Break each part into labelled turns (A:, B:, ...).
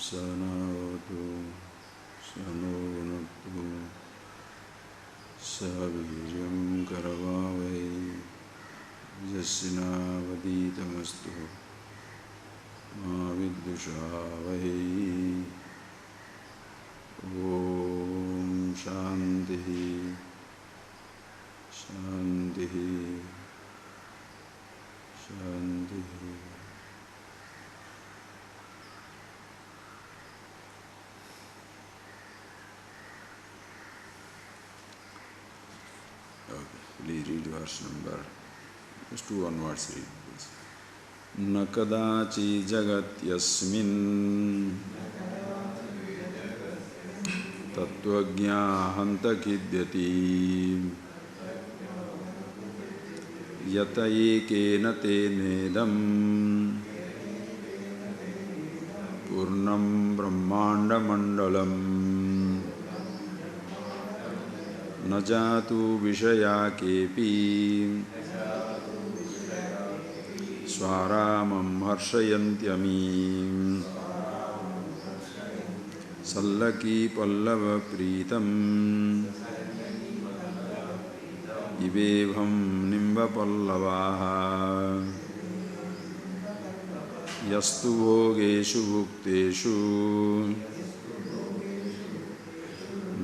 A: Sanavatu Sanonatu Saviryam Karavavai Jasnavaditamastu Mavidushavai Om Shantihi Shantihi Shantihi. Please read verse number. Just 2 onwards read, please. Na kadachi jagat yasmin tattvajñā hanta kidyati yata ekena tenedam purnam brahmanda mandalam न जातु विषया केपि स्वारामं हर्षयन्त्यमी सल्लकी पल्लव प्रीतम् इवेभं निम्बपल्लवाः यस्तु भोगेषु भुक्तेषु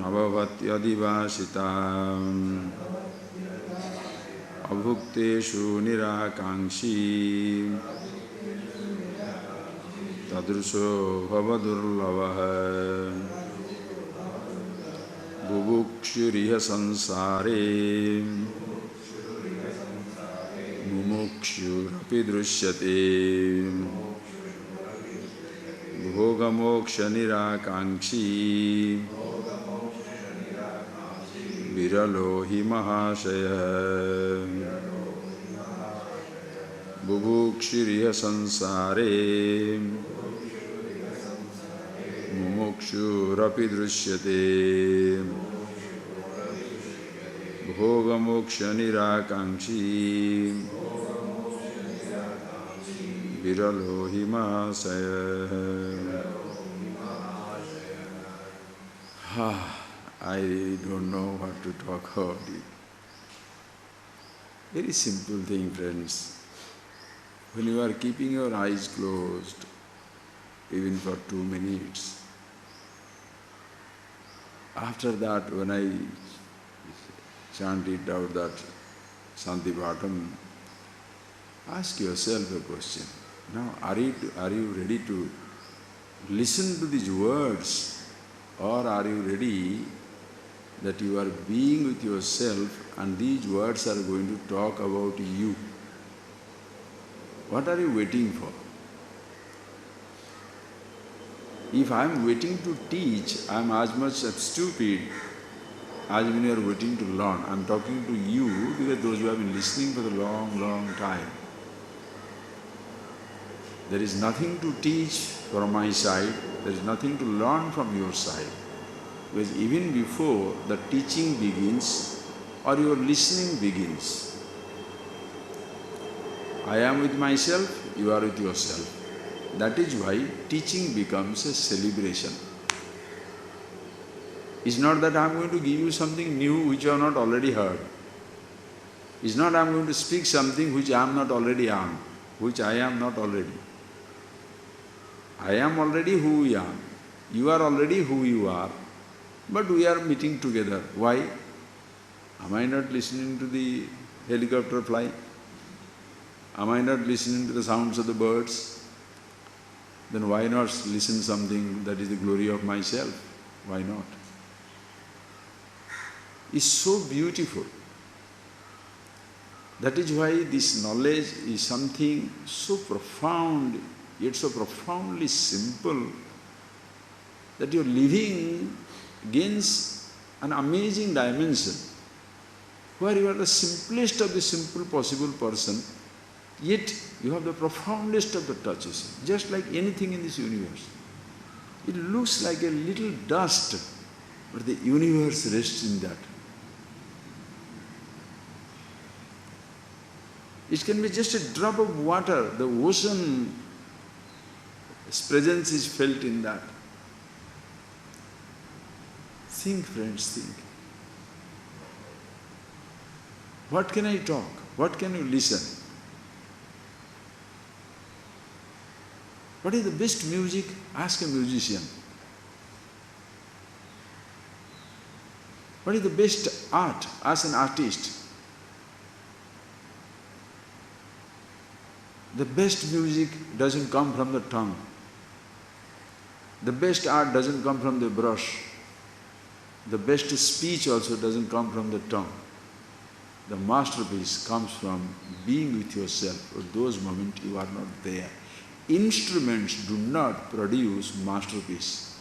A: नभवत्यधिवासिता अभुक्तेषु निराकाङ्क्षी तदृशो भवदुर्लभः बुभुक्षुरिह संसारे मुमुक्षुरपि दृश्यते भोगमोक्षनिराकाङ्क्षी विरलो हि महाशयः बुभुक्षुरिह संसारे मुमुक्षुरपि दृश्यते भोगमोक्षनिराकाङ्क्षी विरलो हि महाशयः. I really don't know what to talk about it. Very simple thing, friends. When you are keeping your eyes closed, even for 2 minutes, after that, when I chanted out that Shanti Bhattam, ask yourself a question. Now, are you ready to listen to these words, or are you ready that you are being with yourself and these words are going to talk about you? What are you waiting for? If I am waiting to teach, I am as much stupid as when you are waiting to learn. I am talking to you because those who have been listening for a long, long time. There is nothing to teach from my side, there is nothing to learn from your side. Because even before the teaching begins or your listening begins, I am with myself, you are with yourself. That is why teaching becomes a celebration. It's not that I am going to give you something new which you have not already heard. It's not I am going to speak something which I am not already am, which I am not already. I am already who I am. You are already who you are. But we are meeting together. Why? Am I not listening to the helicopter fly? Am I not listening to the sounds of the birds? Then why not listen something that is the glory of myself? Why not? It's so beautiful. That is why this knowledge is something so profound, yet so profoundly simple, that your living gains an amazing dimension, where you are the simplest of the simple possible person, yet you have the profoundest of the touches, just like anything in this universe. It looks like a little dust, but the universe rests in that. It can be just a drop of water. The ocean His presence is felt in that. Think, friends, think. What can I talk? What can you listen? What is the best music? Ask a musician. What is the best art? Ask an artist. The best music doesn't come from the tongue. The best art doesn't come from the brush. The best speech also doesn't come from the tongue. The masterpiece comes from being with yourself. At those moments you are not there. Instruments do not produce masterpiece.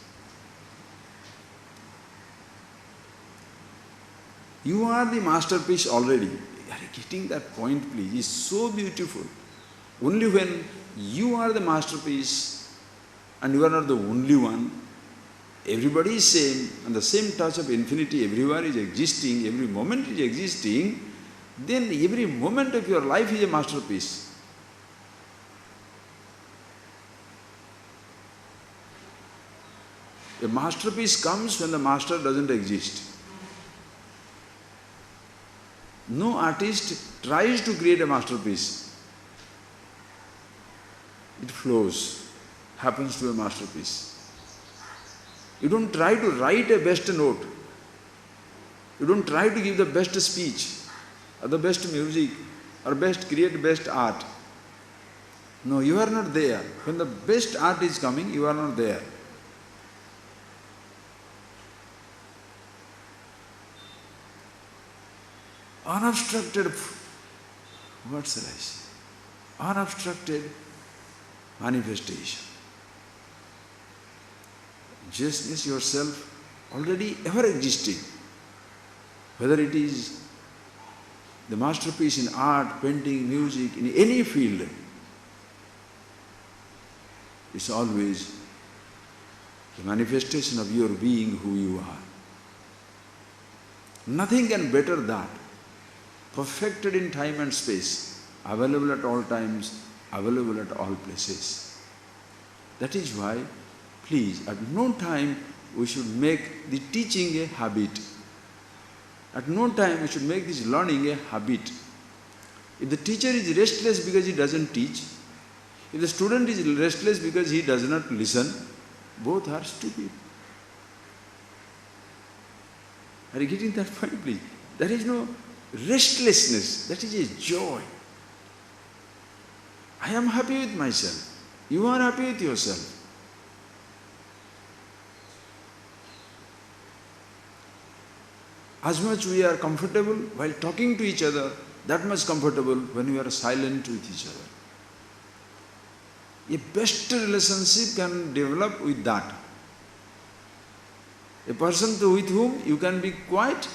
A: You are the masterpiece already. Are you getting that point, please? It's so beautiful. Only when you are the masterpiece and you are not the only one, everybody is same, and the same touch of infinity everywhere is existing, every moment is existing, then every moment of your life is a masterpiece. A masterpiece comes when the master doesn't exist. No artist tries to create a masterpiece. It flows, happens to a masterpiece. You don't try to write a best note. You don't try to give the best speech, or the best music, or create best art. No, you are not there. When the best art is coming, you are not there. Unobstructed, what shall I say? Unobstructed manifestation. Just as yourself already ever existing, whether it is the masterpiece in art, painting, music, in any field, it's always the manifestation of your being who you are. Nothing can better that. Perfected in time and space, available at all times, available at all places. That is why, please, at no time we should make the teaching a habit. At no time we should make this learning a habit. If the teacher is restless because he doesn't teach, if the student is restless because he does not listen, both are stupid. Are you getting that point, please? There is no restlessness, that is a joy. I am happy with myself. You are happy with yourself. As much we are comfortable while talking to each other, that much comfortable when we are silent with each other. A best relationship can develop with that. A person with whom you can be quiet,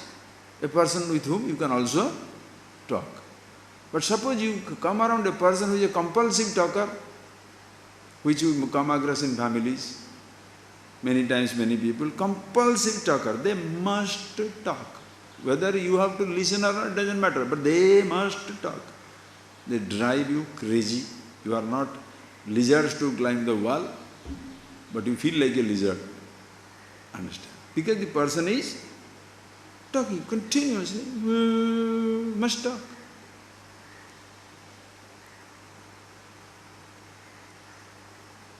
A: a person with whom you can also talk. But suppose you come around a person who is a compulsive talker, which you come across in families, many times many people, compulsive talker, they must talk. Whether you have to listen or not, it doesn't matter, but they must talk. They drive you crazy. You are not lizards to climb the wall, but you feel like a lizard. Understand? Because the person is talking continuously, must talk.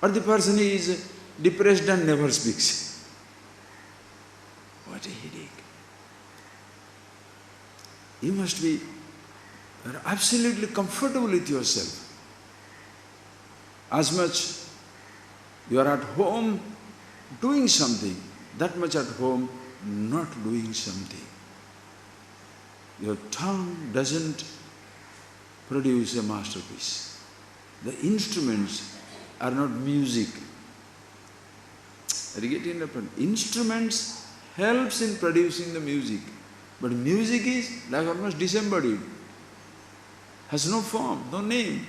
A: Or the person is depressed and never speaks. What a headache. You must be absolutely comfortable with yourself. As much you are at home doing something, that much at home not doing something. Your tongue doesn't produce a masterpiece. The instruments are not music. Are you getting the point? Instruments helps in producing the music, but music is like almost disembodied, has no form, no name,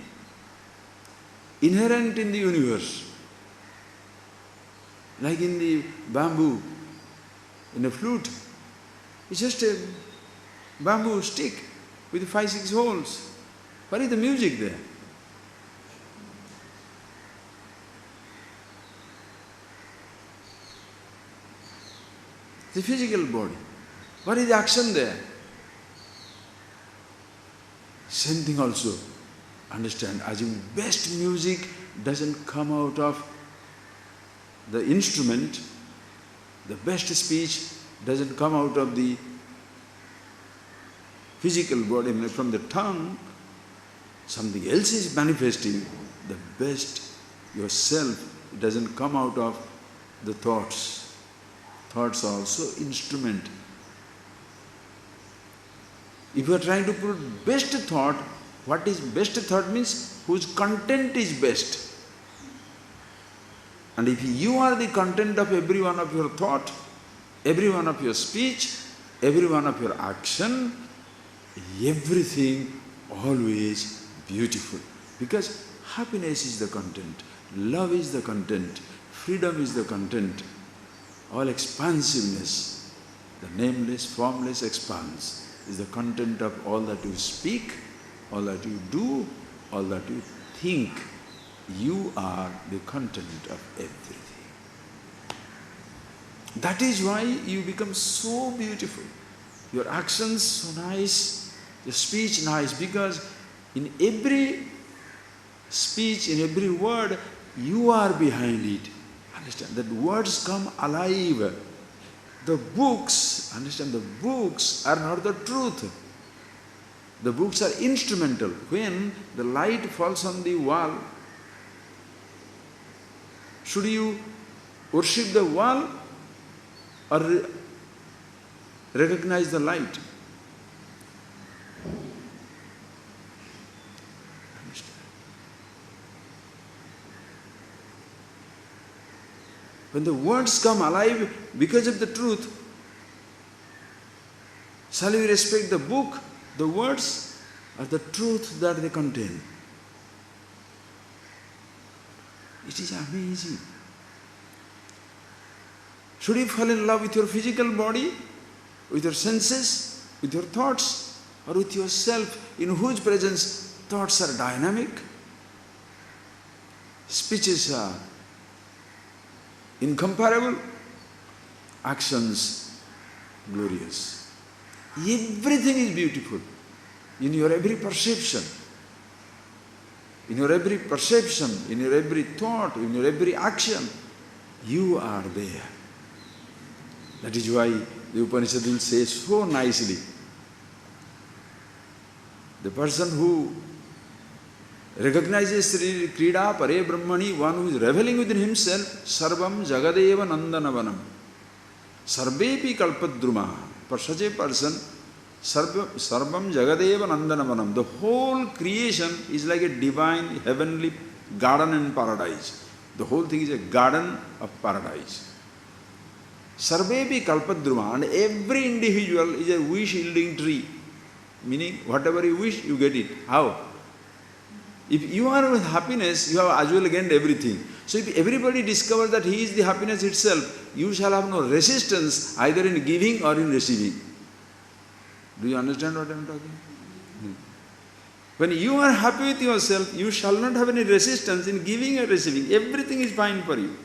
A: inherent in the universe. Like in the bamboo, in a flute, it's just a bamboo stick with 5-6 holes. What is the music there? The physical body. What is the action there? Same thing also. Understand, as in best music doesn't come out of the instrument, the best speech doesn't come out of the physical body, from the tongue, something else is manifesting. The best yourself doesn't come out of the thoughts. Thoughts are also instrument. If you are trying to put best thought, what is best thought means whose content is best. And if you are the content of every one of your thought, every one of your speech, every one of your action, everything always beautiful. Because happiness is the content, love is the content, freedom is the content, all expansiveness, the nameless, formless expanse is the content of all that you speak, all that you do, all that you think. You are the content of everything. That is why you become so beautiful. Your actions so nice, your speech nice, because in every speech, in every word, you are behind it. Understand, that words come alive. The books, understand, the books are not the truth. The books are instrumental. When the light falls on the wall, should you worship the wall or recognize the light? When the words come alive because of the truth, shall we respect the book, the words, or the truth that they contain? It is amazing. Should you fall in love with your physical body, with your senses, with your thoughts, or with yourself, in whose presence thoughts are dynamic, speeches are incomparable, actions glorious. Everything is beautiful in your every perception. In your every perception, in your every thought, in your every action, you are there. That is why the Upanishad will say so nicely, the person who recognizes Krida Pare Brahmani, one who is reveling within himself, Sarvam Jagadeva Nandanavanam, Sarvepi Kalpadruma. For such a person, Sarvam Jagadeva Nandanavanam, the whole creation is like a divine heavenly garden in paradise. The whole thing is a garden of paradise. Sarvepi Kalpadruma, and every individual is a wish-yielding tree. Meaning, whatever you wish, you get it. How? If you are with happiness, you have as well gained everything. So if everybody discovers that he is the happiness itself, you shall have no resistance either in giving or in receiving. Do you understand what I am talking? When you are happy with yourself, you shall not have any resistance in giving or receiving. Everything is fine for you.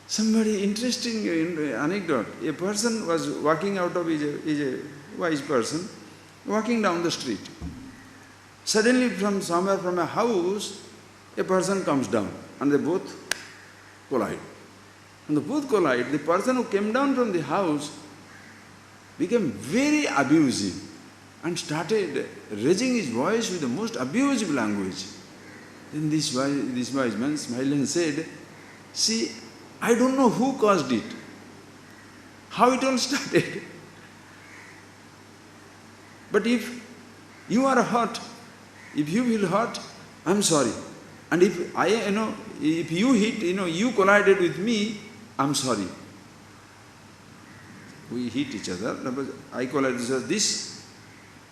A: Somebody interesting anecdote. A person was walking out of, is a wise person, walking down the street. Suddenly from somewhere, from a house, a person comes down and they both collide. When they both collide, the person who came down from the house became very abusive and started raising his voice with the most abusive language. Then this wise man smiled and said, "See, I don't know who caused it, how it all started. But if you are hurt, if you feel hurt, I'm sorry. And if if you hit, you collided with me, I'm sorry. We hit each other. I collided with this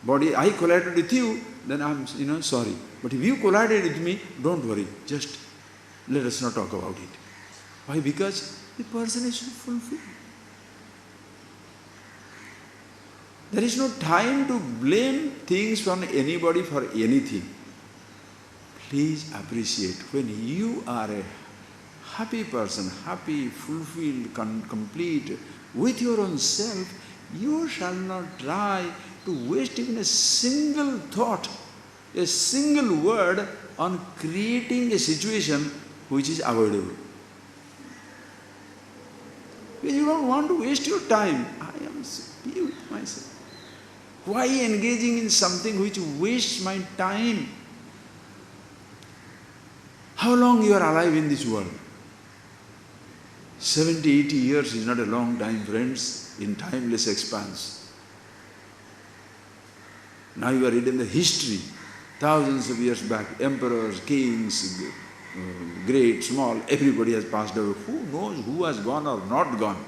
A: body, I collided with you, then I'm sorry. But if you collided with me, don't worry. Just let us not talk about it. Why? Because the person is fulfilled. There is no time to blame things on anybody for anything. Please appreciate when you are a happy person, happy, fulfilled, complete, with your own self, you shall not try to waste even a single thought, a single word on creating a situation which is avoidable. Because you don't want to waste your time. I am happy with myself. Why engaging in something which wastes my time? How long you are alive in this world? 70, 80 years is not a long time, friends, in timeless expanse. Now you are reading the history, thousands of years back, emperors, kings, great, small, everybody has passed away. Who knows who has gone or not gone?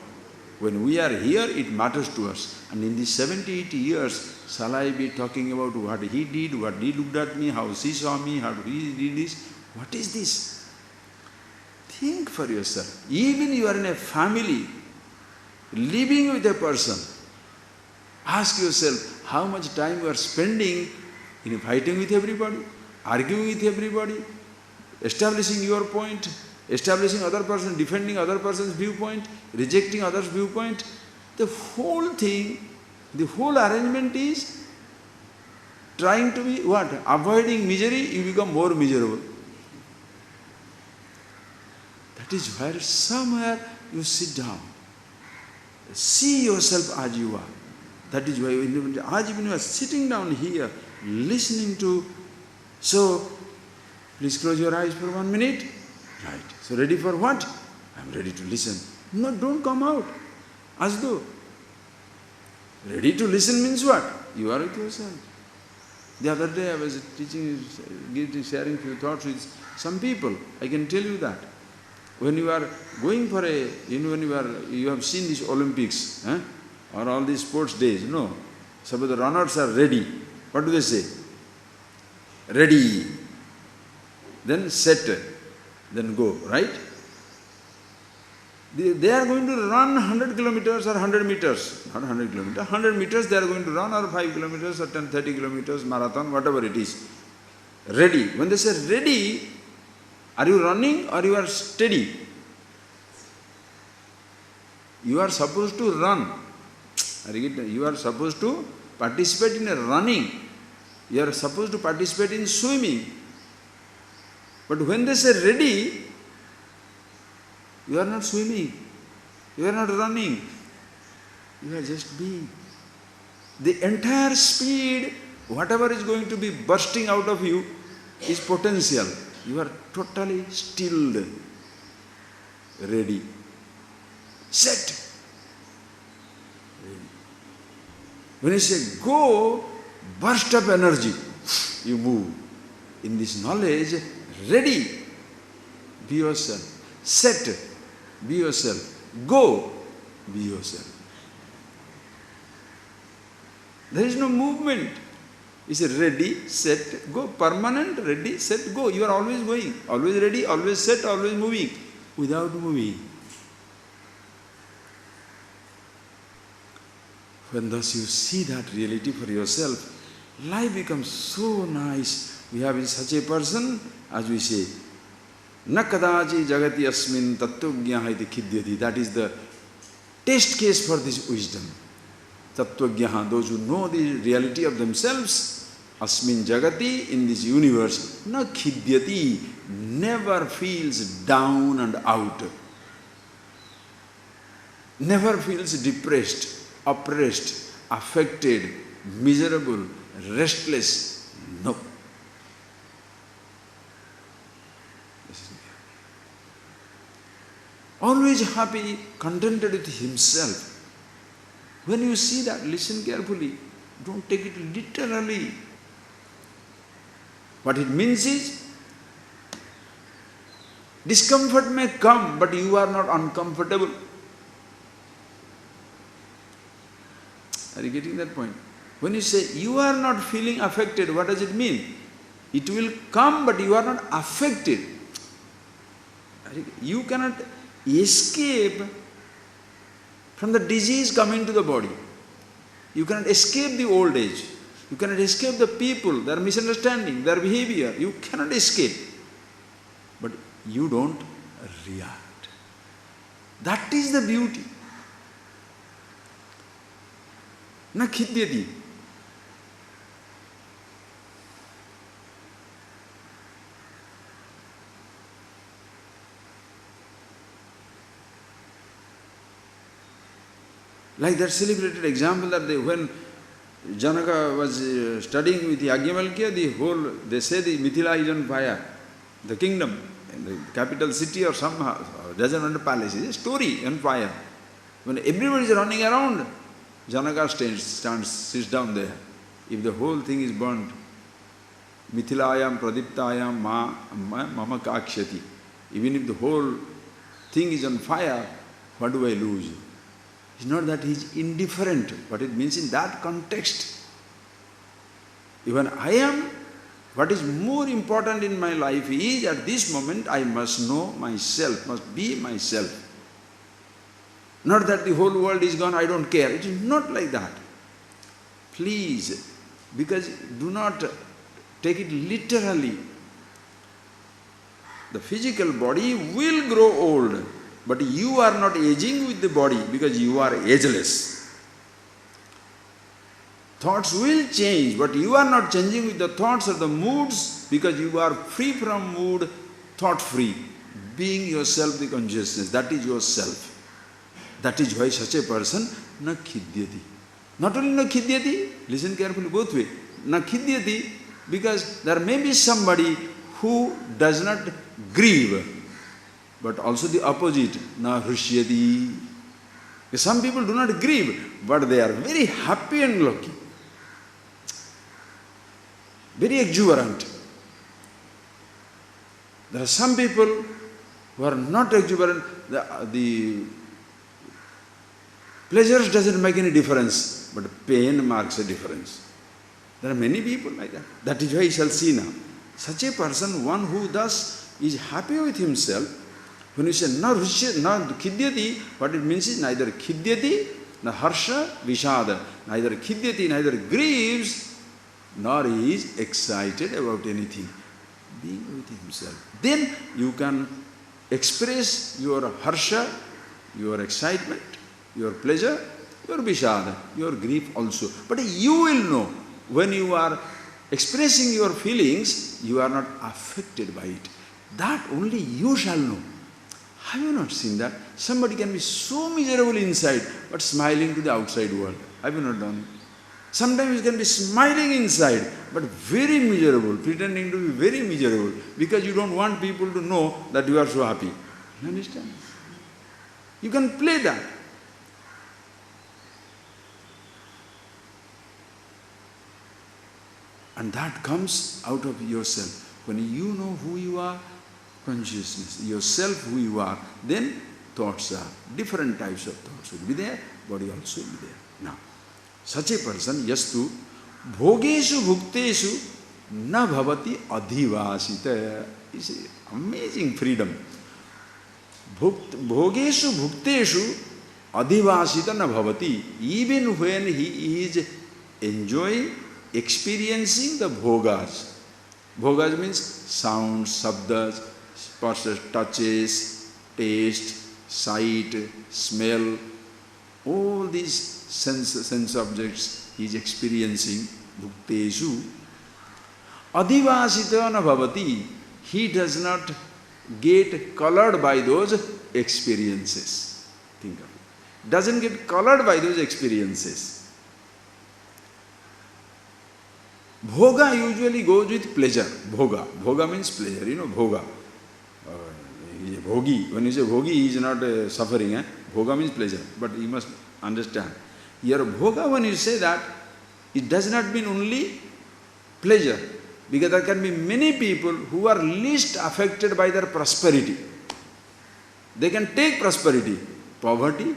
A: When we are here, it matters to us. And in these 70, 80 years, shall I be talking about what he did, what he looked at me, how she saw me, how he did this? What is this? Think for yourself. Even you are in a family, living with a person, ask yourself how much time you are spending in fighting with everybody, arguing with everybody, establishing your point, establishing other person, defending other person's viewpoint, rejecting others' viewpoint. The whole thing, the whole arrangement is trying to be what? Avoiding misery, you become more miserable. That is where somewhere you sit down. See yourself as you are. That is why as when you are sitting down here, listening to, so please close your eyes for 1 minute. Right. So ready for what? I am ready to listen. No, don't come out. As though. Ready to listen means what? You are with yourself. The other day I was teaching, sharing few thoughts with some people. I can tell you that. When you are going for a, when you have seen these Olympics, or all these sports days, no. Suppose the runners are ready. What do they say? Ready. Then set. Then go, right? They are going to run 100 kilometers or 100 meters. Not 100 kilometers. 100 meters they are going to run, or 5 kilometers or 10, 30 kilometers, marathon, whatever it is. Ready. When they say ready, are you running or you are steady? You are supposed to run. You are supposed to participate in a running. You are supposed to participate in swimming. But when they say ready, you are not swimming, you are not running, you are just being. The entire speed, whatever is going to be bursting out of you, is potential. You are totally stilled, ready, set. Ready. When you say go, burst of energy, you move. In this knowledge, ready, be yourself. Set, be yourself. Go, be yourself. There is no movement. It's ready, set, go. Permanent, ready, set, go. You are always going. Always ready, always set, always moving. Without moving. When thus you see that reality for yourself, life becomes so nice. We have such a person, as we say, na kadachi jagati asmin tattvagyaha iti khidyati. That is the test case for this wisdom. Tattvagyaha, those who know the reality of themselves, asmin jagati, in this universe, na khidyati, never feels down and out. Never feels depressed, oppressed, affected, miserable, restless. No. Always happy, contented with himself. When you see that, listen carefully. Don't take it literally. What it means is, discomfort may come, but you are not uncomfortable. Are you getting that point? When you say you are not feeling affected, what does it mean? It will come, but you are not affected. You cannot escape from the disease coming to the body. You cannot escape the old age. You cannot escape the people, their misunderstanding, their behavior. You cannot escape. But you don't react. That is the beauty. na khidyati. Like that celebrated example that when Janaka was studying with Yajnavalkya, they say the Mithila is on fire. The kingdom, the capital city or some resident palace is a story on fire. When everybody is running around, Janaka sits down there. If the whole thing is burnt, Mithilayam pradiptayam mama kakshati. Even if the whole thing is on fire, what do I lose? It's not that he is indifferent, but it means in that context. Even I am, what is more important in my life is at this moment I must know myself, must be myself. Not that the whole world is gone, I don't care. It is not like that. Please, because do not take it literally. The physical body will grow old. But you are not aging with the body because you are ageless. Thoughts will change, but you are not changing with the thoughts or the moods because you are free from mood, thought-free. Being yourself, the consciousness, that is yourself. That is why such a person, na khidyati. Not only na khidyati, listen carefully both ways. Na khidyati, because there may be somebody who does not grieve. But also the opposite, na hrishyati. Some people do not grieve, but they are very happy and lucky. Very exuberant. There are some people who are not exuberant. The pleasures doesn't make any difference, but pain marks a difference. There are many people like that. That is why you shall see now. Such a person, one who thus is happy with himself. When you say na khidyati, what it means is neither khidyati, na harsha, vishada. Neither khidyati, neither grieves, nor is excited about anything. Being with himself. Then you can express your harsha, your excitement, your pleasure, your vishada, your grief also. But you will know, when you are expressing your feelings, you are not affected by it. That only you shall know. Have you not seen that? Somebody can be so miserable inside, but smiling to the outside world. Have you not done it? Sometimes you can be smiling inside, but very miserable, pretending to be very miserable, because you don't want people to know that you are so happy. You understand? You can play that. And that comes out of yourself. When you know who you are, consciousness, yourself who you are, then thoughts are, different types of thoughts will be there, body also will be there. Now, such a person, yastu, bhogeshu bhukteshu na bhavati adhivasita. It's an amazing freedom. Bhogeshu bhukteshu adhivasita na bhavati. Even when he is enjoying, experiencing the bhogas. Bhogas means sounds, sabdas, touches, taste, sight, smell, all these sense objects he is experiencing, bhukteshu. Adhivasita na bhavati. He does not get colored by those experiences. Think of it. Doesn't get colored by those experiences. Bhoga usually goes with pleasure. Bhoga. Bhoga means pleasure. You know, bhoga. Bhogi. When you say bhogi, he is not suffering. Bhoga means pleasure. But you must understand. Here, bhoga, when you say that, it does not mean only pleasure. Because there can be many people who are least affected by their prosperity. They can take prosperity. Poverty.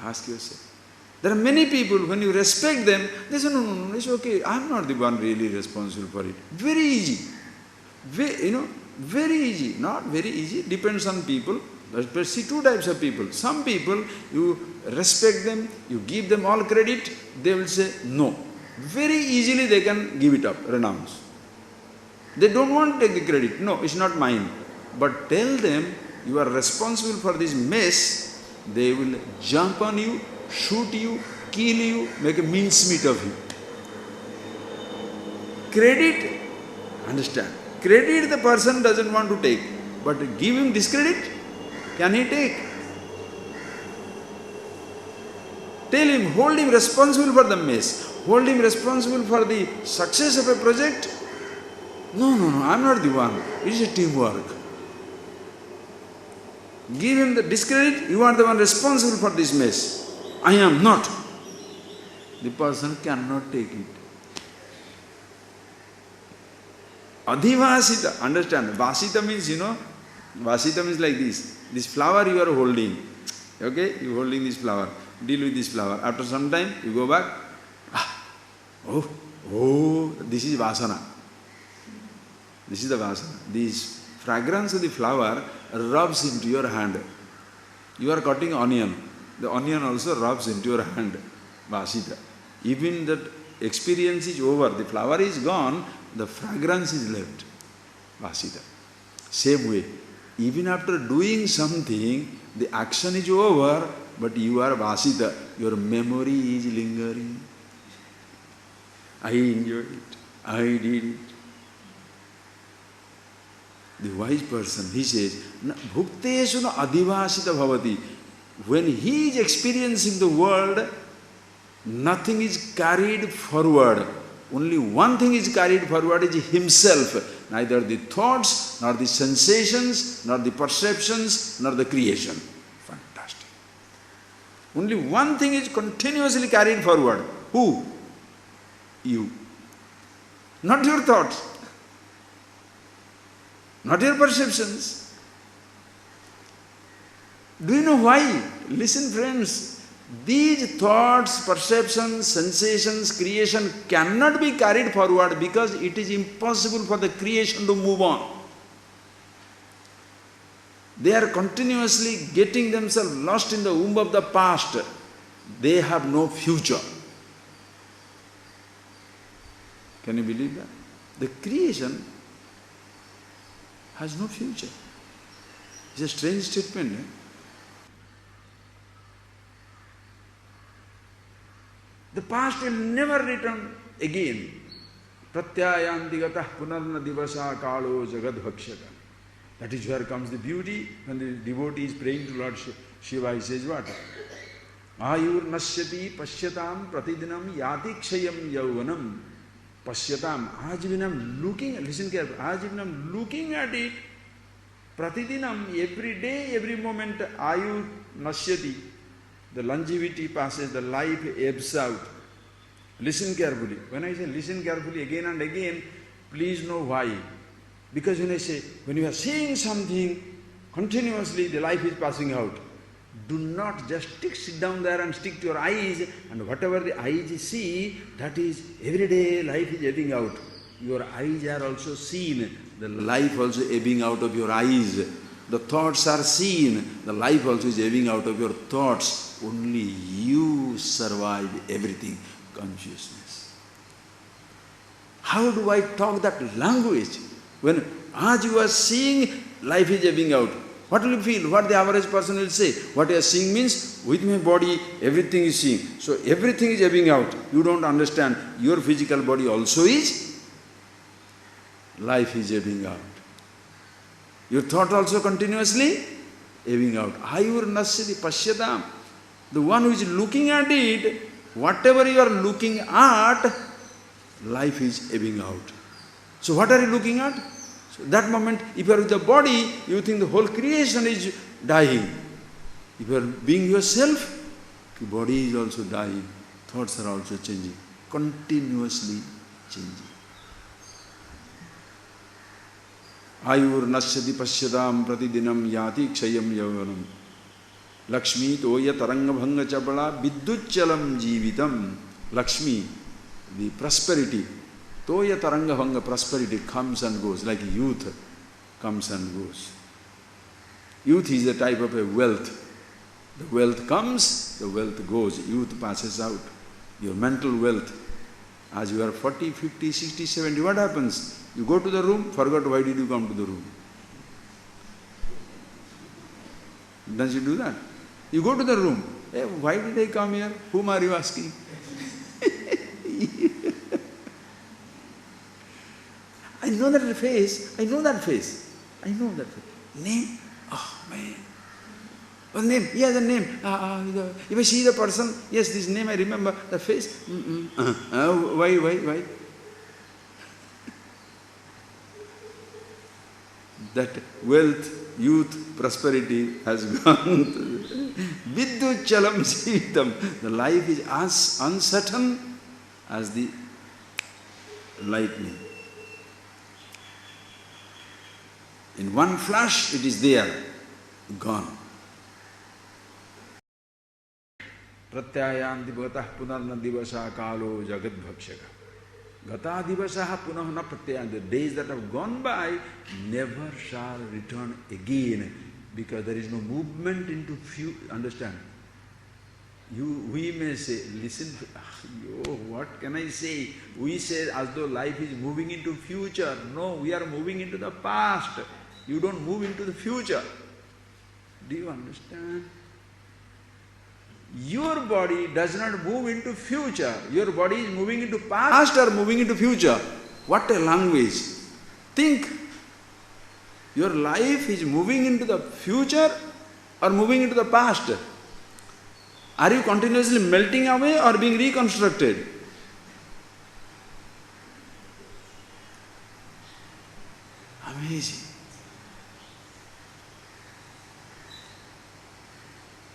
A: Ask yourself. There are many people, when you respect them, they say, no, it's okay, I am not the one really responsible for it. Very easy. Very easy. Not very easy, depends on people. But see two types of people. Some people, you respect them, you give them all credit, they will say no. Very easily they can give it up, renounce. They don't want to take the credit. No, it's not mine. But tell them, you are responsible for this mess, They will jump on you, shoot you, kill you, make a mincemeat of you. Credit, understand, credit the person doesn't want to take, but give him discredit, can he take? Tell him, hold him responsible for the mess, hold him responsible for the success of a project. No, I'm not the one. It is a teamwork. Give him the discredit, you are the one responsible for this mess. I am not. The person cannot take it. Adhivasita, understand, vasita means, vasita means like this. This flower you are holding, okay, you are holding this flower, deal with this flower. After some time, you go back, this is vasana. This is the vasana. This fragrance of the flower rubs into your hand. You are cutting onion. The onion also rubs into your hand. Vasita. Even that experience is over, the flower is gone, the fragrance is left. Vasita. Same way, even after doing something, the action is over, but you are vasita. Your memory is lingering. I enjoyed it. I did it. The wise person, he says, bhukteshu na adhivasita bhavati. When he is experiencing the world, nothing is carried forward. Only one thing is carried forward is himself. Neither the thoughts, nor the sensations, nor the perceptions, nor the creation. Fantastic. Only one thing is continuously carried forward. Who? You. Not your thoughts. Not your perceptions. Do you know why? Listen, friends. These thoughts, perceptions, sensations, creation cannot be carried forward because it is impossible for the creation to move on. They are continuously getting themselves lost in the womb of the past. They have no future. Can you believe that? The creation has no future. It's a strange statement. The past will never return again. Pratyayanti gatah punarna divasa kalo jagad bhakshaka. That is where comes the beauty. When the devotee is praying to Lord Shiva, he says what? Ayur nasyati pasyatam pratidinam yati kshayam yauvanam. Pasyatam. As even I'm looking, listen carefully, as even I'm looking at it, pratidinam, every day, every moment, ayur nasyati. The longevity passes, the life ebbs out. Listen carefully. When I say listen carefully again and again, please know why. Because when I say, when you are seeing something, continuously the life is passing out. Do not just sit down there and stick to your eyes, and whatever the eyes see, that is every day life is ebbing out. Your eyes are also seen, the life also ebbing out of your eyes. The thoughts are seen, the life also is ebbing out of your thoughts. Only you survive everything, consciousness. How do I talk that language? When as you are seeing, life is ebbing out. What will you feel? What the average person will say? What you are seeing means, with my body, everything is seeing. So everything is ebbing out. You don't understand. Your physical body also is. Life is ebbing out. Your thought also continuously ebbing out. Ayur nasyati pasyatam. The one who is looking at it, whatever you are looking at, life is ebbing out. So what are you looking at? So that moment, if you are with the body, you think the whole creation is dying. If you are being yourself, the body is also dying. Thoughts are also changing. Continuously changing. Ayur nasyati pasyatam pratidinam yati kshayam yavanam. Lakshmi toya taranga bhanga chabala vidyuchalam jivitam. Lakshmi, the prosperity. Toya taranga bhanga, prosperity comes and goes, like youth comes and goes. Youth is a type of a wealth. The wealth comes, the wealth goes. Youth passes out. Your mental wealth. As you are 40, 50, 60, 70, what happens? You go to the room, forgot why did you come to the room. Does you do that? You go to the room. Hey, why did I come here? Whom are you asking? I know that face. I know that face. I know that face. Name? Oh, man. What name? Yeah, the name. If I see the person, yes, this name I remember. The face? Why? That wealth, youth, prosperity has gone. Vidyut chalam jivitam. The life is as uncertain as the lightning. In one flash it is there, gone. Pratyayanti bhagatah punarna divasa kalo jagat bhakshaka. Gata divasaha punah na pratyayanti. The days that have gone by never shall return again, because there is no movement into future. Understand? We may say, listen, what can I say? We say as though life is moving into future. No, we are moving into the past. You don't move into the future. Do you understand? Your body does not move into future. Your body is moving into past or moving into future. What a language. Think. Your life is moving into the future or moving into the past. Are you continuously melting away or being reconstructed? Amazing.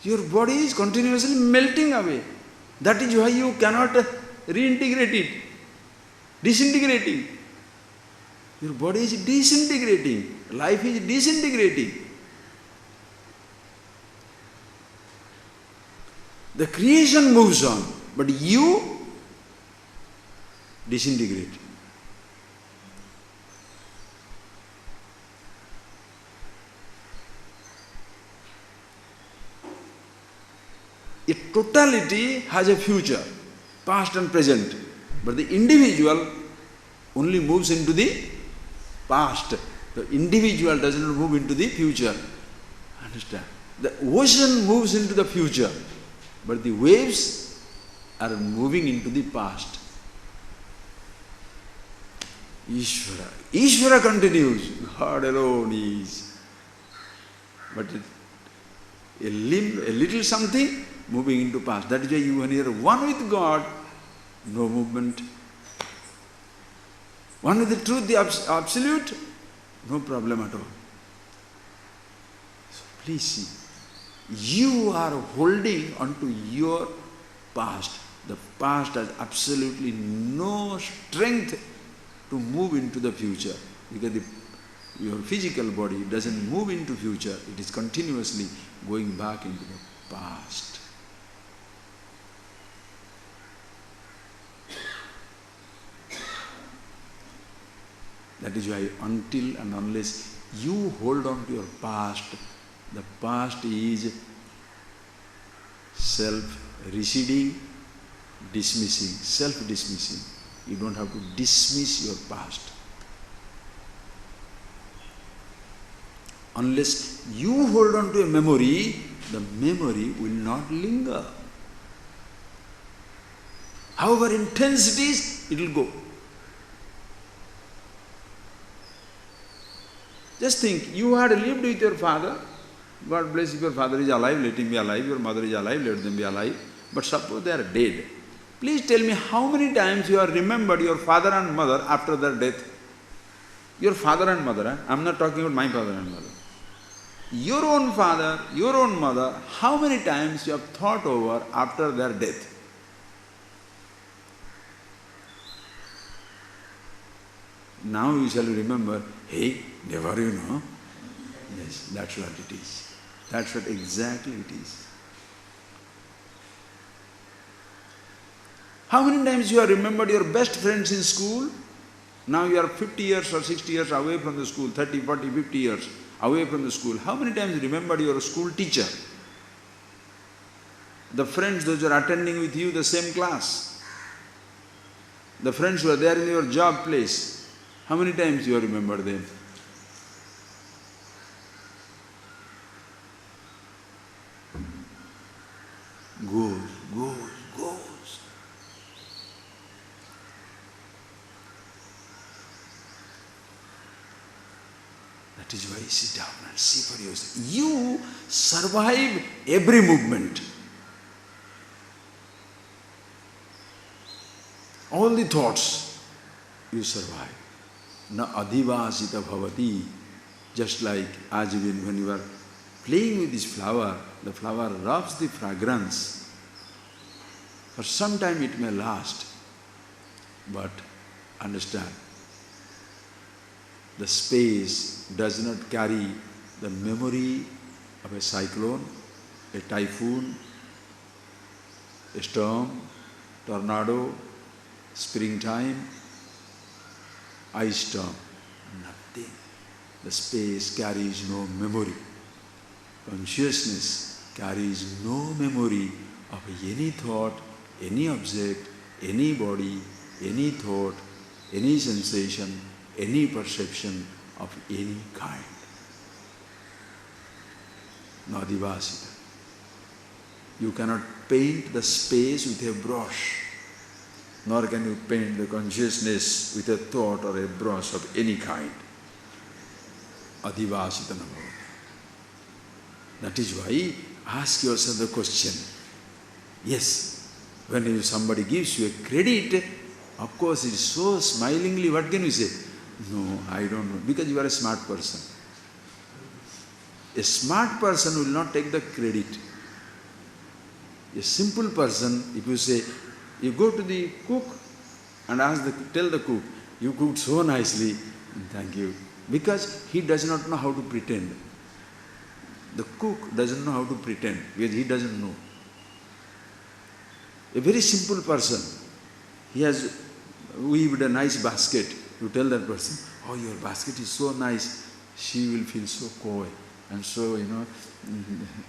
A: Your body is continuously melting away. That is why you cannot reintegrate it. Disintegrating. Your body is disintegrating. Life is disintegrating. The creation moves on, but you disintegrate. A totality has a future, past and present, but the individual only moves into the past. The individual does not move into the future. Understand? The ocean moves into the future, but the waves are moving into the past. Ishvara. Ishvara continues. God alone is. But a little something moving into past. That is why when you are one with God, no movement. One with the truth, the absolute, no problem at all. So please see, you are holding on to your past. The past has absolutely no strength to move into the future, because your physical body doesn't move into future, it is continuously going back into the past. That is why until and unless you hold on to your past, the past is self-receding, dismissing, self-dismissing. You don't have to dismiss your past. Unless you hold on to a memory, the memory will not linger. However intense it is, it will go. Just think, you had lived with your father. God bless, if your father is alive, let him be alive. Your mother is alive, let them be alive. But suppose they are dead. Please tell me how many times you have remembered your father and mother after their death? Your father and mother, I am not talking about my father and mother. Your own father, your own mother, how many times you have thought over after their death? Now you shall remember, hey, never you know. Yes, that's what it is. That's what exactly it is. How many times you have remembered your best friends in school? Now you are 50 years or 60 years away from the school, 30, 40, 50 years away from the school. How many times you remembered your school teacher? The friends, those who are attending with you the same class. The friends who are there in your job place. How many times you have remembered them? is why sit down and see for yourself. You survive every movement. All the thoughts, you survive. Na adhivasita bhavati. Just like as when you are playing with this flower, the flower rubs the fragrance. For some time it may last, but understand, the space does not carry the memory of a cyclone, a typhoon, a storm, tornado, springtime, ice storm. Nothing. The space carries no memory. Consciousness carries no memory of any thought, any object, any body, any thought, any sensation, any perception of any kind. Nadivasita. You cannot paint the space with a brush, nor can you paint the consciousness with a thought or a brush of any kind. Adivasita namo. That is why ask yourself the question. Yes, when somebody gives you a credit, of course it is so smilingly, what can you say? No, I don't know, because you are a smart person. A smart person will not take the credit. A simple person, if you say, you go to the cook and tell the cook, you cooked so nicely, thank you. Because he does not know how to pretend. The cook doesn't know how to pretend because he doesn't know. A very simple person, he has weaved a nice basket. You tell that person, oh, your basket is so nice, she will feel so coy. And so,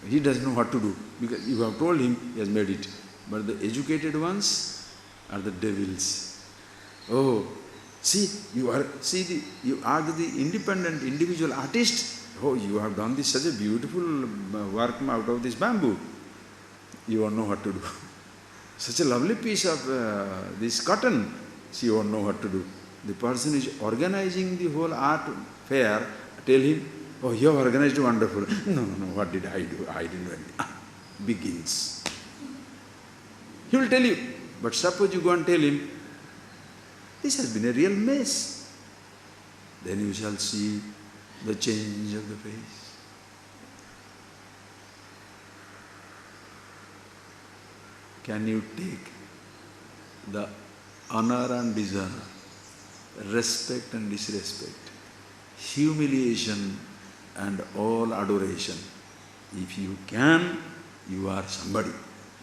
A: he doesn't know what to do because you have told him, he has made it. But the educated ones are the devils. Oh, you are the independent individual artist. Oh, you have done this such a beautiful work out of this bamboo. You won't know what to do. Such a lovely piece of this cotton. You won't know what to do. The person is organizing the whole art fair. Tell him, oh, you have organized wonderful. No, what did I do? I didn't do anything. Begins. He will tell you. But suppose you go and tell him, this has been a real mess. Then you shall see the change of the face. Can you take the honor and dishonor, respect and disrespect, humiliation and all adoration? If you can, you are somebody.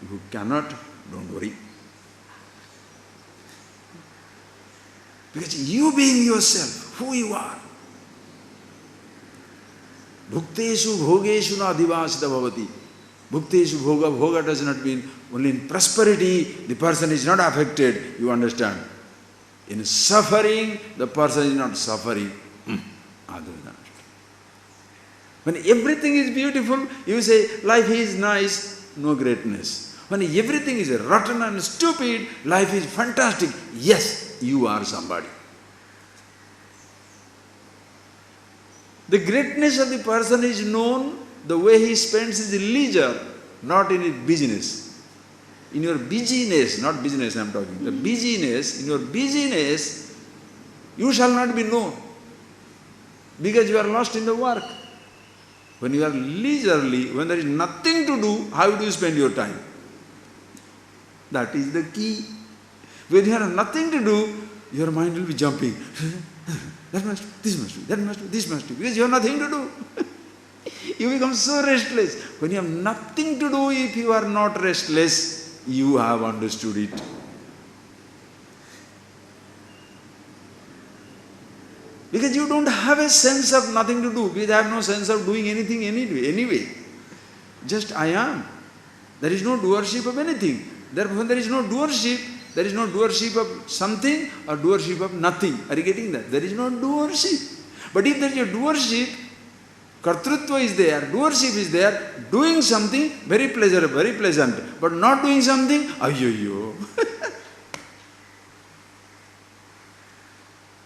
A: If you cannot, don't worry. Because you being yourself, who you are. Bhukteshu bhogeshu na adhivasita bhavati. Bhukteshu bhoga does not mean only in prosperity the person is not affected, you understand. In suffering, the person is not suffering. When everything is beautiful, you say, life is nice, no greatness. When everything is rotten and stupid, life is fantastic. Yes, you are somebody. The greatness of the person is known the way he spends his leisure, not in his business. In your busyness, not business I am talking, the busyness, in your busyness, you shall not be known because you are lost in the work. When you are leisurely, when there is nothing to do, how do you spend your time? That is the key. When you have nothing to do, your mind will be jumping. That must be, this must be, that must be, this must be, because you have nothing to do. You become so restless. When you have nothing to do, if you are not restless, you have understood it. Because you don't have a sense of nothing to do, because I have no sense of doing anything anyway. Just I am. There is no doership of anything. Therefore, when there is no doership, there is no doership of something or doership of nothing. Are you getting that? There is no doership. But if there is a doership, kartrutva is there, doership is there, doing something, very pleasurable, very pleasant. But not doing something, ayyo.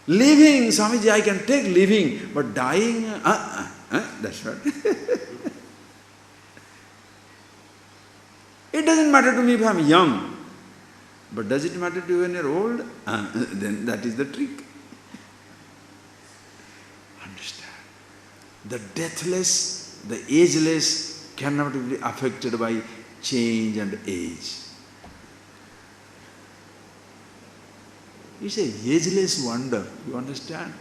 A: Living, Swamiji, I can take living, but dying, that's what. It doesn't matter to me if I'm young, but does it matter to you when you're old? Then that is the trick. Understand. The deathless, the ageless cannot be affected by change and age. It's a ageless wonder, you understand?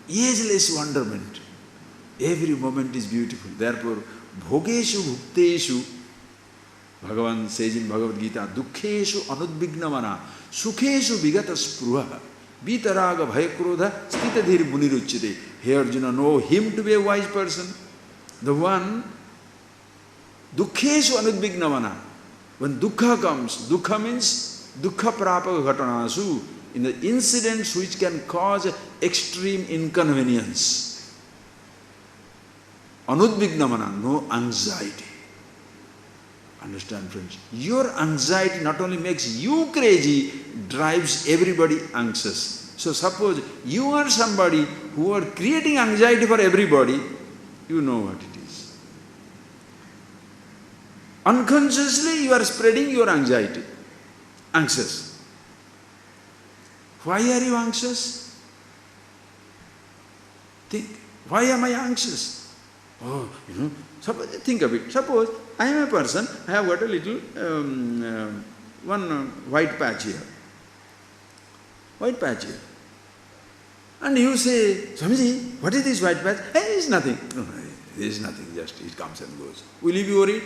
A: Ageless wonderment. Every moment is beautiful. Therefore, bhogeshu bhukteshu, Bhagavan says in Bhagavad Gita, dukkheshu anudvignamana, sukheshu vigata spruha, vitaraga bhayakrodha, stitadhir muniruchyate. Hey Arjuna, know him to be a wise person. The one, dukkheshu anudvignamana. When dukkha comes, dukkha means dukkha prapaka ghatanasu, in the incidents which can cause extreme inconvenience. Anudvignamana, no anxiety. Understand, friends? Your anxiety not only makes you crazy, drives everybody anxious. So suppose you are somebody who are creating anxiety for everybody, you know what it is. Unconsciously you are spreading your anxiety. Anxious. Why are you anxious? Think, why am I anxious? Oh, suppose, think of it. Suppose I am a person, I have got a little, one white patch here. White patch here. And you say, Swamiji, what is this white patch? Hey, it's nothing. No, there is nothing, just it comes and goes. Will you be worried?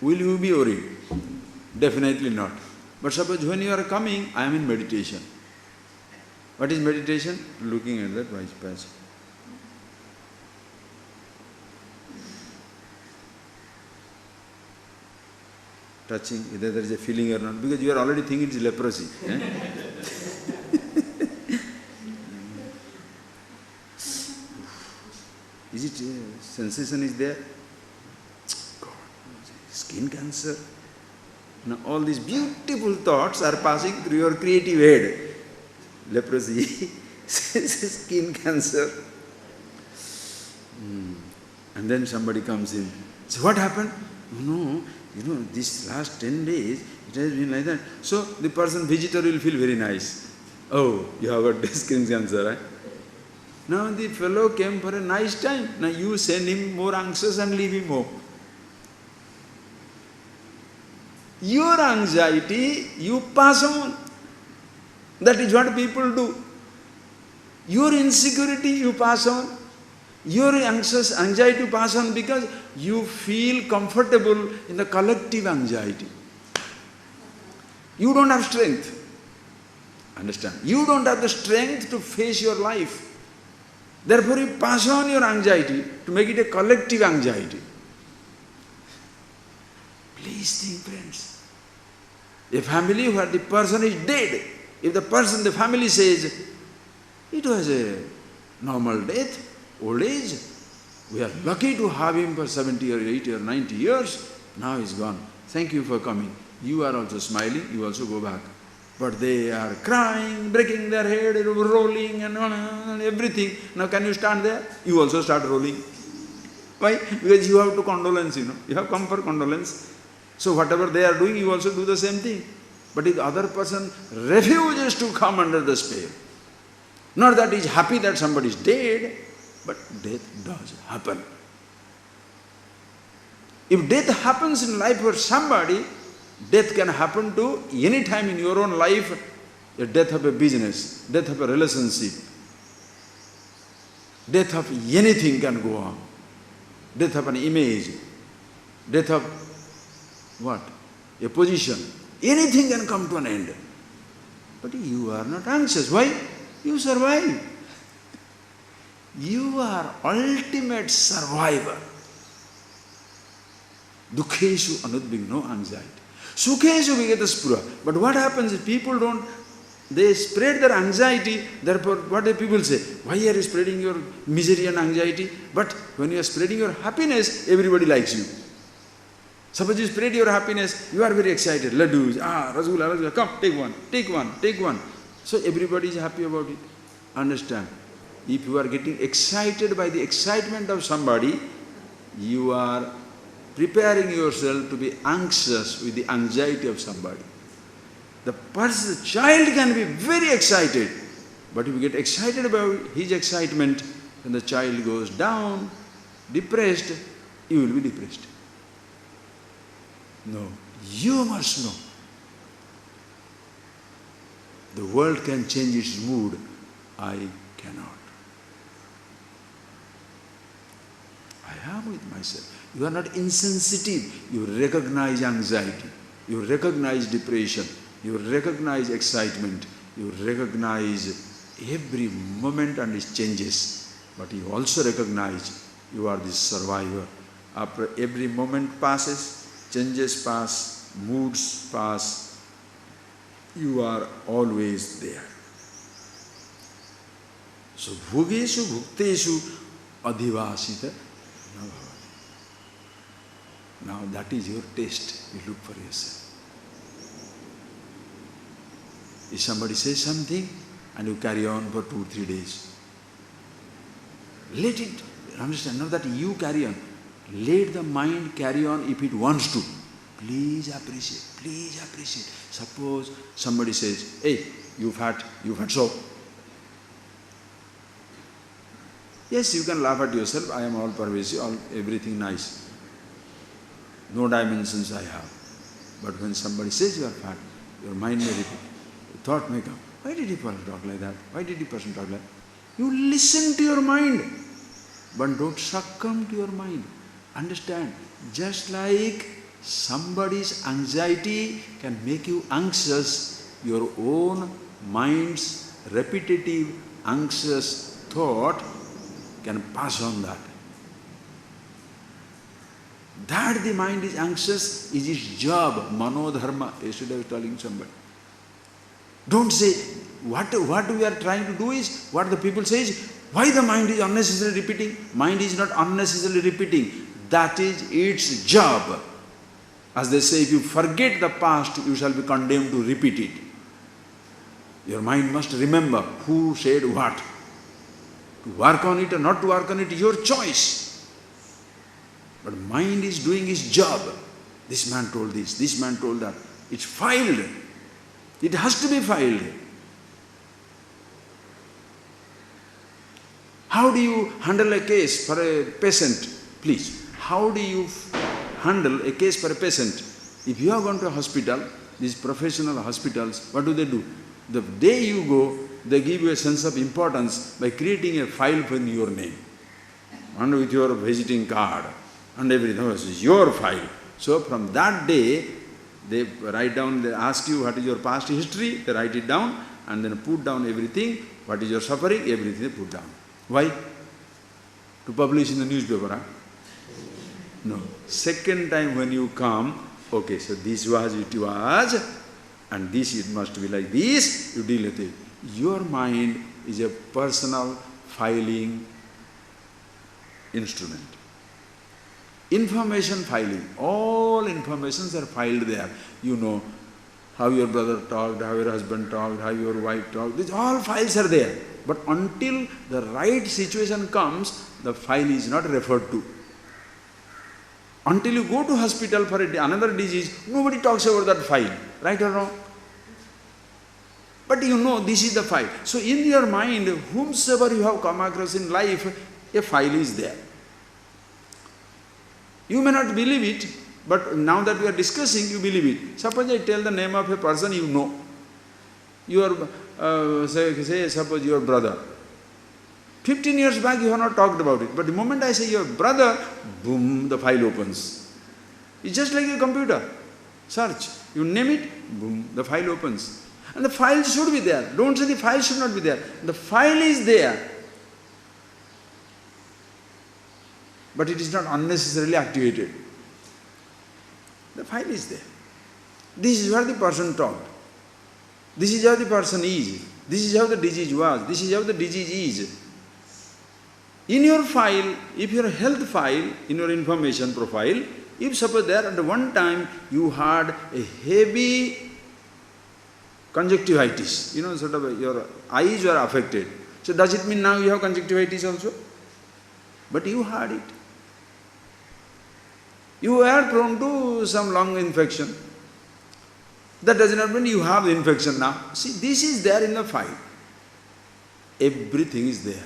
A: Will you be worried? Definitely not. But suppose when you are coming, I am in meditation. What is meditation? Looking at that white patch. Touching, whether there is a feeling or not, because you are already thinking it is leprosy. Is it sensation is there? God, skin cancer. Now all these beautiful thoughts are passing through your creative head. Leprosy, skin cancer. And then somebody comes in. So what happened? No, this last 10 days, it has been like that. So the visitor will feel very nice. Oh, you have got skin cancer, right? Now the fellow came for a nice time. Now you send him more anxious and leave him home. Your anxiety, you pass on. That is what people do. Your insecurity, you pass on. Your anxiety you pass on because you feel comfortable in the collective anxiety. You don't have strength. Understand? You don't have the strength to face your life. Therefore you pass on your anxiety to make it a collective anxiety. Please think, friends. A family where the person is dead, if the family says, it was a normal death, old age, we are lucky to have him for 70 or 80 or 90 years, now he's gone. Thank you for coming. You are also smiling, you also go back. But they are crying, breaking their head, rolling and everything. Now can you stand there? You also start rolling. Why? Because you have to condolence, you have come for condolence. So whatever they are doing, you also do the same thing. But if the other person refuses to come under the spell, not that he is happy that somebody is dead, but death does happen. If death happens in life for somebody, death can happen to any time in your own life, a death of a business, death of a relationship, death of anything can go on, death of an image, death of what? A position. Anything can come to an end. But you are not anxious. Why? You survive. You are ultimate survivor. Dukheshu anudvigna, no anxiety. Sukheshu vigata spura. But what happens if people don't, they spread their anxiety, therefore what do people say? Why are you spreading your misery and anxiety? But when you are spreading your happiness, everybody likes you. Suppose you spread your happiness, you are very excited. Laddus, rasgulla, come, take one, take one, take one. So everybody is happy about it. Understand? If you are getting excited by the excitement of somebody, you are preparing yourself to be anxious with the anxiety of somebody. The child can be very excited, but if you get excited about his excitement, then the child goes down, depressed, you will be depressed. No, you must know. The world can change its mood, I cannot. I am with myself. You are not insensitive. You recognize anxiety. You recognize depression. You recognize excitement. You recognize every moment and its changes. But you also recognize you are the survivor. After every moment passes, changes pass, moods pass, you are always there. So, bhogeshu bhukteshu adhivasita na bhavati. Now that is your taste. You look for yourself. If somebody says something and you carry on for 2-3 days, let it, understand, not that you carry on. Let the mind carry on if it wants to. Please appreciate, please appreciate. Suppose somebody says, hey, you've had so. Yes, you can laugh at yourself, I am all pervasive, everything nice. No dimensions I have. But when somebody says you are fat, your mind may repeat, thought may come, why did he person talk like that? Why did he person talk like that? You listen to your mind, but don't succumb to your mind. Understand, just like somebody's anxiety can make you anxious, your own mind's repetitive, anxious thought can pass on that. That the mind is anxious is its job, manodharma. Yesterday I was telling somebody. Don't say, what we are trying to do is, what the people say is, why the mind is unnecessarily repeating? Mind is not unnecessarily repeating. That is its job. As they say, if you forget the past, you shall be condemned to repeat it. Your mind must remember who said what. To work on it or not to work on it is your choice. But mind is doing its job. This man told this man told that. It's filed. It has to be filed. How do you handle a case for a patient? Please, how do you handle a case for a patient? If you have gone to a hospital, these professional hospitals, what do? The day you go, they give you a sense of importance by creating a file for your name and with your visiting card and everything. This is your file. So from that day, they write down, they ask you what is your past history, they write it down and then put down everything, what is your suffering, everything they put down. Why? To publish in the newspaper, huh? No. Second time when you come, okay, so this was, it was, and this it must be like this, you deal with it. Your mind is a personal filing instrument. Information filing, all informations are filed there. You know how your brother talked, how your husband talked, how your wife talked, these all files are there. But until the right situation comes, the file is not referred to. Until you go to hospital for another disease, nobody talks about that file, right or wrong? But you know this is the file. So in your mind, whomsoever you have come across in life, a file is there. You may not believe it, but now that we are discussing, you believe it. Suppose I tell the name of a person you know. Your, say suppose your brother. 15 years back you have not talked about it, but the moment I say your brother, boom, the file opens. It's just like a computer. Search. You name it, boom, the file opens. And the file should be there. Don't say the file should not be there. The file is there. But it is not unnecessarily activated. The file is there. This is what the person talked. This is how the person is. This is how the disease was. This is how the disease is. In your file, if your health file, in your information profile, if suppose there at one time you had a heavy conjunctivitis, sort of your eyes were affected. So does it mean now you have conjunctivitis also? But you had it. You were prone to some lung infection. That does not mean you have the infection now. See, this is there in the file. Everything is there.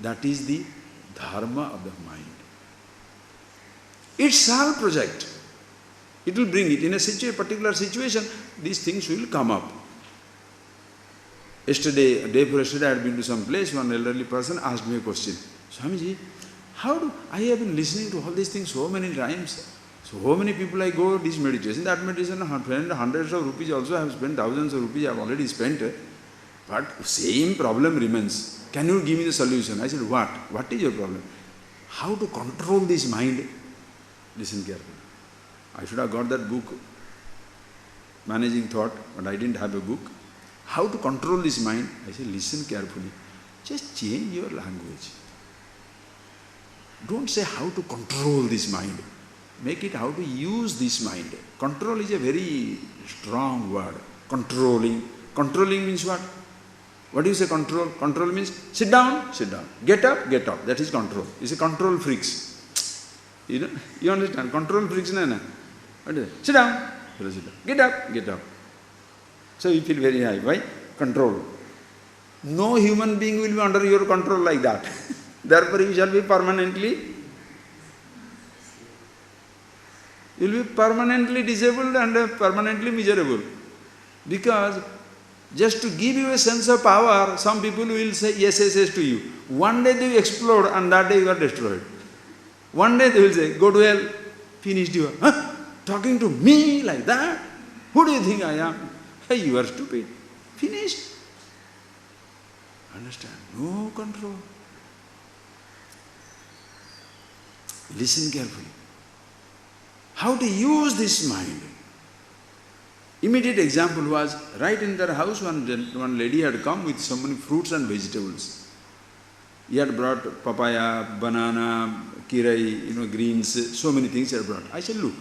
A: That is the dharma of the mind. It shall project. It will bring it. In a particular situation, these things will come up. Day before yesterday, I had been to some place. One elderly person asked me a question. Swamiji, I have been listening to all these things so many times. So many people I go this meditation, that meditation, hundreds of rupees also I have spent, thousands of rupees I have already spent. But same problem remains. Can you give me the solution? I said, what? What is your problem? How to control this mind? Listen carefully. I should have got that book, Managing Thought, but I didn't have a book. How to control this mind? I said, listen carefully. Just change your language. Don't say how to control this mind. Make it how to use this mind. Control is a very strong word. Controlling. Controlling means what? What do you say control? Control means sit down, sit down. Get up, get up. That is control. It's a control freaks. You understand? Control freaks, no. What is it? Sit down. Sit down. Get up, get up. So you feel very high. Why? Control. No human being will be under your control like that. Therefore you shall be permanently disabled and permanently miserable. Because just to give you a sense of power, some people will say yes, yes, yes to you. One day they will explode and that day you are destroyed. One day they will say, go to hell, finished you. Huh? Talking to me like that? Who do you think I am? Hey, you are stupid. Finished. Understand? No control. Listen carefully. How to use this mind? Immediate example was, right in their house, one lady had come with so many fruits and vegetables. He had brought papaya, banana, kirai, greens, so many things he had brought. I said, look,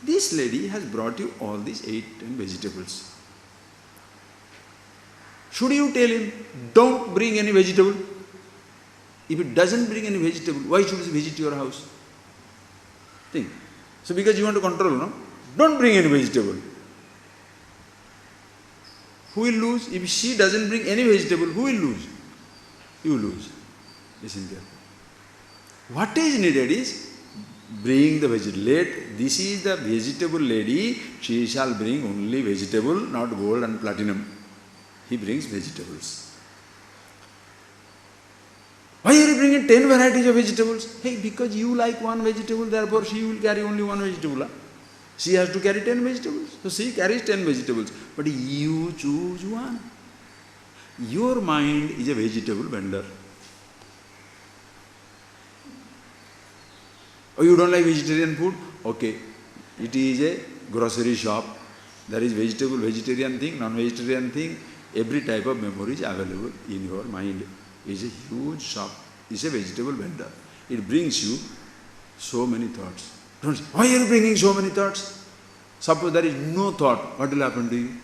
A: this lady has brought you all these 8-10 vegetables. Should you tell him, don't bring any vegetable? If it doesn't bring any vegetable, why should he visit your house? Think. So because you want to control, no? Don't bring any vegetable. Who will lose? If she doesn't bring any vegetable, who will lose? You lose. Listen carefully. What is needed is, bring the vegetable. This is the vegetable lady, she shall bring only vegetable, not gold and platinum. He brings vegetables. Why are you bringing 10 varieties of vegetables? Hey, because you like one vegetable, therefore she will carry only one vegetable. Huh? She has to carry 10 vegetables. So she carries 10 vegetables. But you choose one. Your mind is a vegetable vendor. Oh, you don't like vegetarian food? Okay. It is a grocery shop. There is vegetable, vegetarian thing, non-vegetarian thing. Every type of memory is available in your mind. It's a huge shop. It's a vegetable vendor. It brings you so many thoughts. Don't say, why are you bringing so many thoughts? Suppose there is no thought, what will happen to you?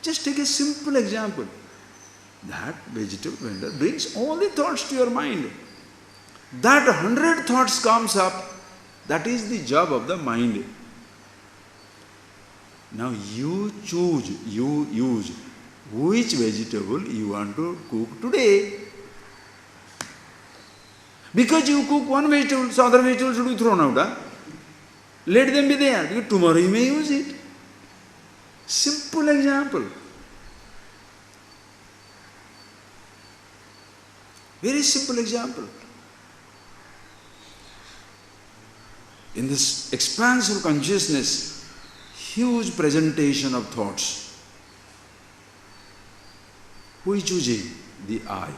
A: Just take a simple example. That vegetable vendor brings all the thoughts to your mind. That 100 thoughts comes up, that is the job of the mind. Now you choose, you use which vegetable you want to cook today. Because you cook one vegetable, so other vegetables should be thrown out. Huh? Let them be there, because tomorrow you may use it. Simple example. Very simple example. In this expanse of consciousness, huge presentation of thoughts. Who is choosing? The I.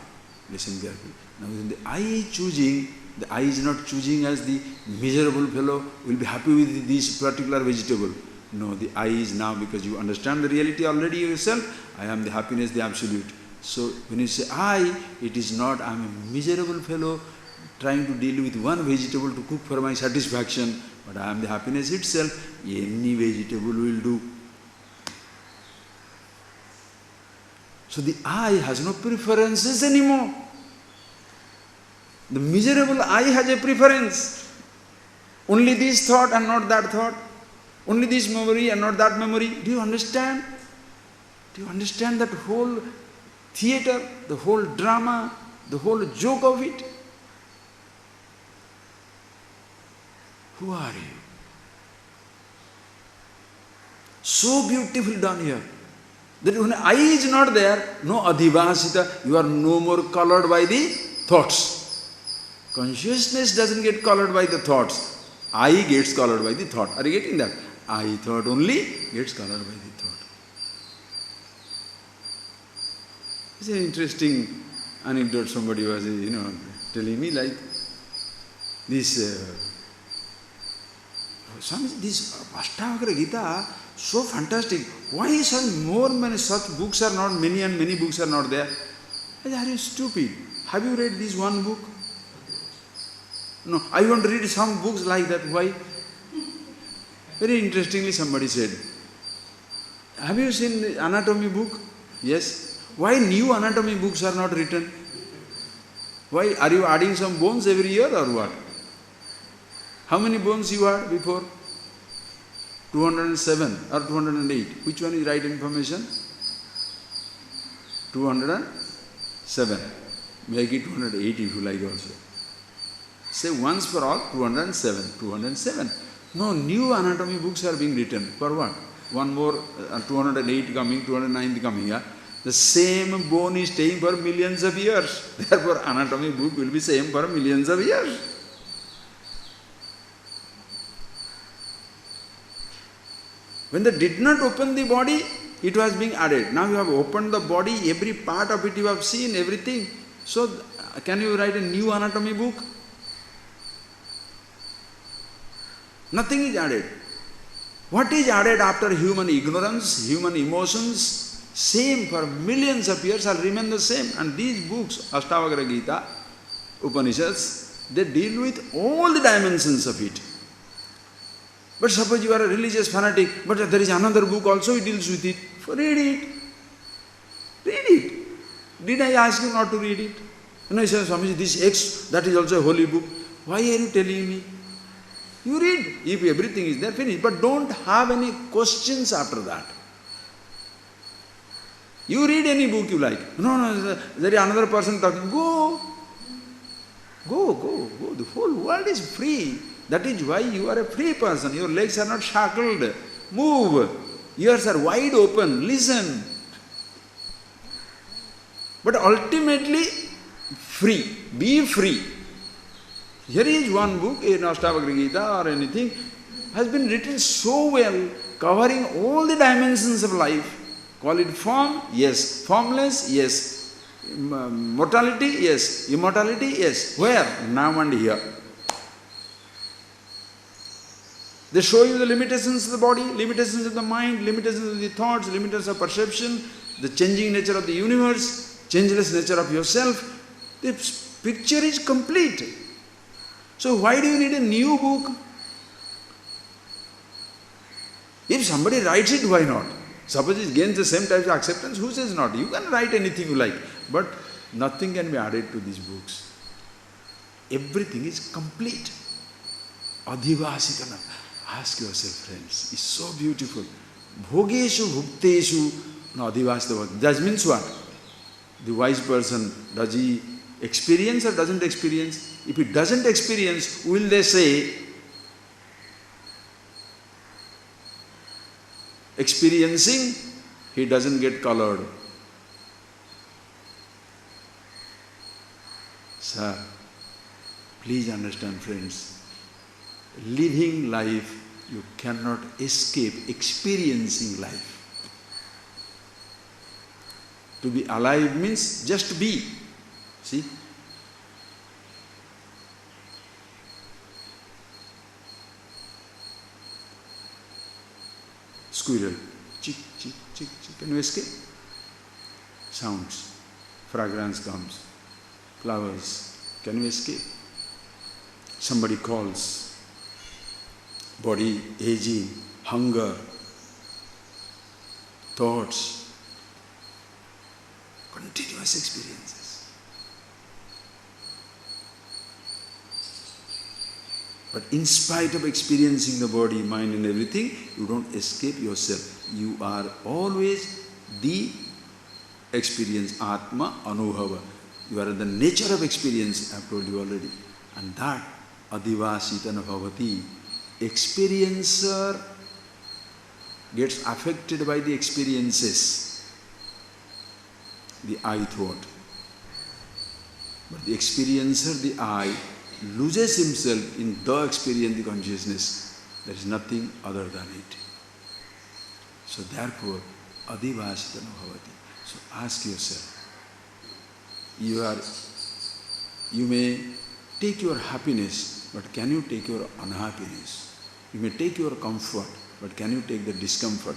A: Listen carefully. Now when the I is choosing, the I is not choosing as the miserable fellow will be happy with this particular vegetable. No, the I is now, because you understand the reality already yourself, I am the happiness, the absolute. So when you say I, it is not I am a miserable fellow trying to deal with one vegetable to cook for my satisfaction, but I am the happiness itself, any vegetable will do. So the I has no preferences anymore. The miserable I has a preference. Only this thought and not that thought. Only this memory and not that memory. Do you understand? Do you understand that whole theater, the whole drama, the whole joke of it? Who are you? So beautifully done here. That when I is not there, no adhivasita, you are no more colored by the thoughts. Consciousness doesn't get colored by the thoughts. I gets colored by the thought. Are you getting that? I thought only gets colored by the thought. It's an interesting anecdote somebody was, telling me like this. Swami, this ASHTAVAKRA Gita, so fantastic. Why many such books are not, many and many books are not there? I said, are you stupid? Have you read this one book? No, I want to read some books like that. Why? Very interestingly somebody said, have you seen the anatomy book? Yes. Why new anatomy books are not written? Why? Are you adding some bones every year or what? How many bones you had before? 207 or 208. Which one is right information? 207. Make it 208 if you like also. Say once for all, 207. 207. No, new anatomy books are being written. For what? One more, 208 coming, 209 coming. Yeah? The same bone is staying for millions of years. Therefore, anatomy book will be same for millions of years. When they did not open the body, it was being added. Now you have opened the body, every part of it you have seen, everything. So, can you write a new anatomy book? Nothing is added. What is added after human ignorance, human emotions? Same for millions of years will remain the same. And these books, ASHTAVAKRA Gita, Upanishads, they deal with all the dimensions of it. But suppose you are a religious fanatic, but there is another book also it deals with it. Read it. Read it. Did I ask you not to read it? I said, Swamiji, this X, that is also a holy book. Why are you telling me? You read. If everything is there, finish. But don't have any questions after that. You read any book you like. No, there is another person talking. Go. The whole world is free. That is why you are a free person. Your legs are not shackled. Move. Ears are wide open. Listen. But ultimately, free. Be free. Here is one book, in ASHTAVAKRA Gita or anything, has been written so well, covering all the dimensions of life. Call it form, yes. Formless, yes. Mortality, yes. Immortality, yes. Where? Now and here. They show you the limitations of the body, limitations of the mind, limitations of the thoughts, limitations of perception, the changing nature of the universe, changeless nature of yourself. The picture is complete. So why do you need a new book? If somebody writes it, why not? Suppose it gains the same type of acceptance, who says not? You can write anything you like, but nothing can be added to these books. Everything is complete. Adhivasitana. Ask yourself, friends, it's so beautiful. Bhogeshu bhukteshu no adhivasitana. That means what? The wise person, does he experience or doesn't experience? If he doesn't experience, will they say, experiencing, he doesn't get colored. Sir, please understand, friends, living life, you cannot escape experiencing life. To be alive means just be. See? Squirrel, chick, chick, chick, chick. Can you escape? Sounds, fragrance comes, flowers. Can you escape? Somebody calls. Body aging, hunger, thoughts. Continuous experiences. But in spite of experiencing the body, mind and everything, you don't escape yourself. You are always the experience, Atma Anubhava. You are the nature of experience, I have told you already. And that, Adivasitana Bhavati, experiencer gets affected by the experiences, the I thought. But the experiencer, the I, loses himself in the experience, the consciousness. There is nothing other than it. So therefore, Adivasitana Bhavati. So ask yourself, you may take your happiness, but can you take your unhappiness? You may take your comfort, but can you take the discomfort?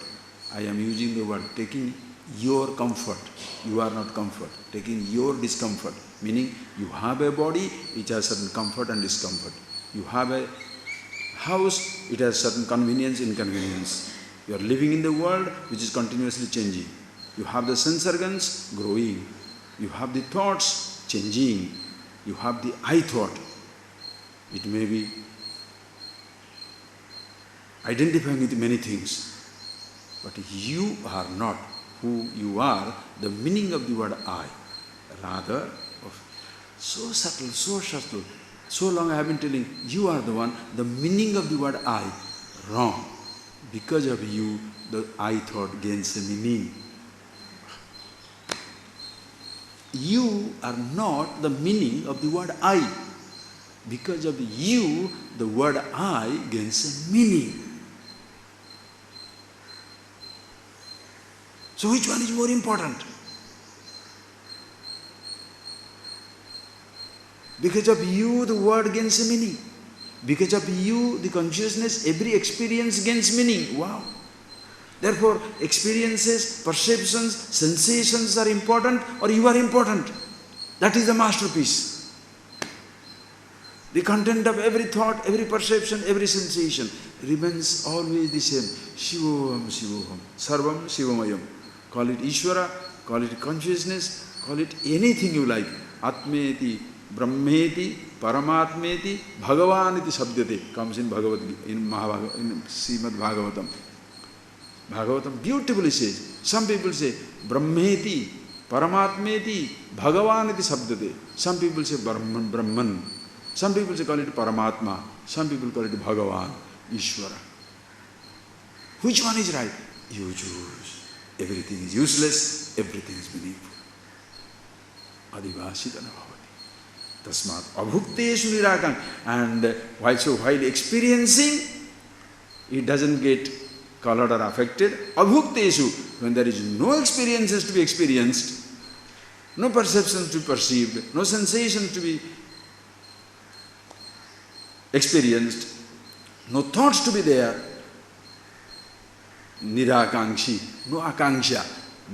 A: I am using the word taking your comfort. You are not comfort. Taking your discomfort. Meaning you have a body which has certain comfort and discomfort. You have a house, it has certain convenience, inconvenience. You are living in the world which is continuously changing. You have the sense organs growing. You have the thoughts changing. You have the I thought. It may be identifying with many things. But you are not who you are, the meaning of the word I. Rather, so subtle, so long I have been telling, you are the one, the meaning of the word I, wrong. Because of you, the I thought gains a meaning. You are not the meaning of the word I. Because of you, the word I gains a meaning. So which one is more important? Because of you, the word gains a meaning. Because of you, the consciousness, every experience gains meaning. Wow! Therefore, experiences, perceptions, sensations are important, or you are important. That is the masterpiece. The content of every thought, every perception, every sensation remains always the same. Shivoham, Shivoham, Sarvam, Shivamayam. Call it Ishvara, call it consciousness, call it anything you like. Atmeti, Brahmeti, Paramatmeti, Bhagavaniti Sabdyate comes in Bhagavad Gita, in Srimad Bhagavatam. Bhagavatam beautifully says, some people say Brahmeti, Paramatmeti, Bhagavaniti Sabdyate. Some people say Brahman. Some people say call it Paramatma. Some people call it Bhagavan, Ishvara. Which one is right? You choose. Everything is useless, everything is meaningful. Adivasitana bhavati. Tasmat abhukteshu nirakang. And while experiencing, it doesn't get colored or affected. Abhukteshu, when there is no experiences to be experienced, no perceptions to be perceived, no sensations to be experienced, no thoughts to be there, Nirakangshi, no akanksha,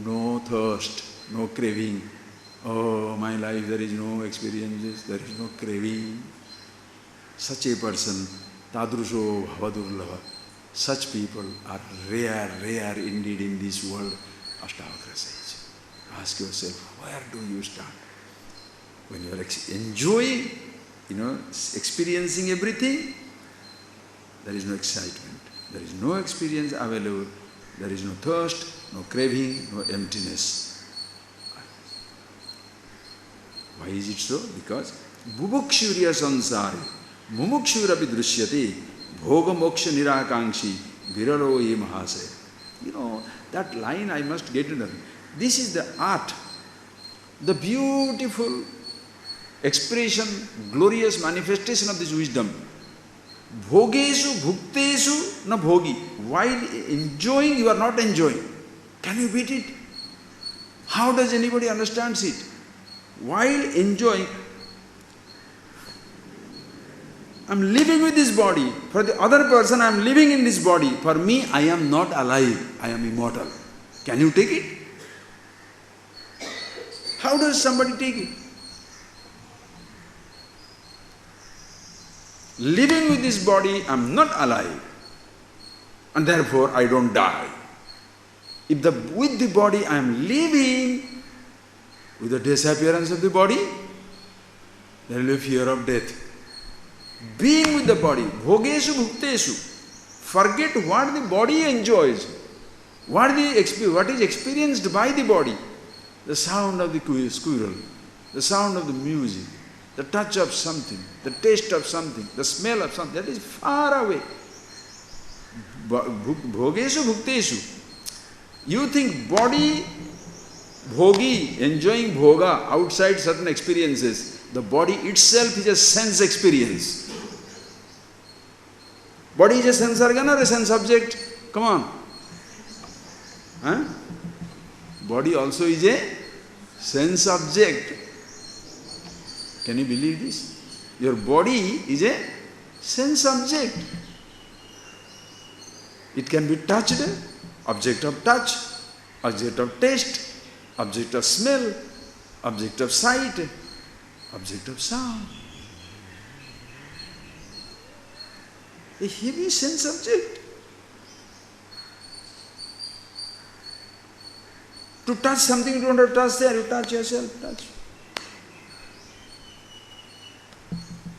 A: no thirst, no craving. Oh, my life, there is no experiences, there is no craving. Such a person, tadrusho bhavadurlava. Such people are rare indeed in this world. ASHTAVAKRA says. Ask yourself, where do you start? When you are enjoying, experiencing everything, there is no excitement. There is no experience available. There is no thirst, no craving, no emptiness. Why is it so? Because bubukshurya sansari, mumukshurapi drishyate, bhoga moksha nirakangshi, viralo ye mahase. That line I must get into. This is the art, the beautiful expression, glorious manifestation of this wisdom. Bhogeshu, bhukteshu, na bhogi. While enjoying, you are not enjoying. Can you beat it? How does anybody understand it? While enjoying, I am living with this body. For the other person, I am living in this body. For me, I am not alive. I am immortal. Can you take it? How does somebody take it? Living with this body, I am not alive. And therefore, I don't die. If with the body I am living, With the disappearance of the body, there will be fear of death. Being with the body, bhogeshu bhukteshu, forget what the body enjoys, what is experienced by the body. The sound of the squirrel, the sound of the music, the touch of something, the taste of something, the smell of something, that is far away. Bhogeshu bhukteshu. You think body, bhogi, enjoying bhoga outside certain experiences, the body itself is a sense experience. Body is a sense organ or a sense object? Come on. Huh? Body also is a sense object. Can you believe this? Your body is a sense object. It can be touched, object of touch, object of taste, object of smell, object of sight, object of sound. A heavy sense object. To touch something you don't have to touch there, you touch yourself, touch.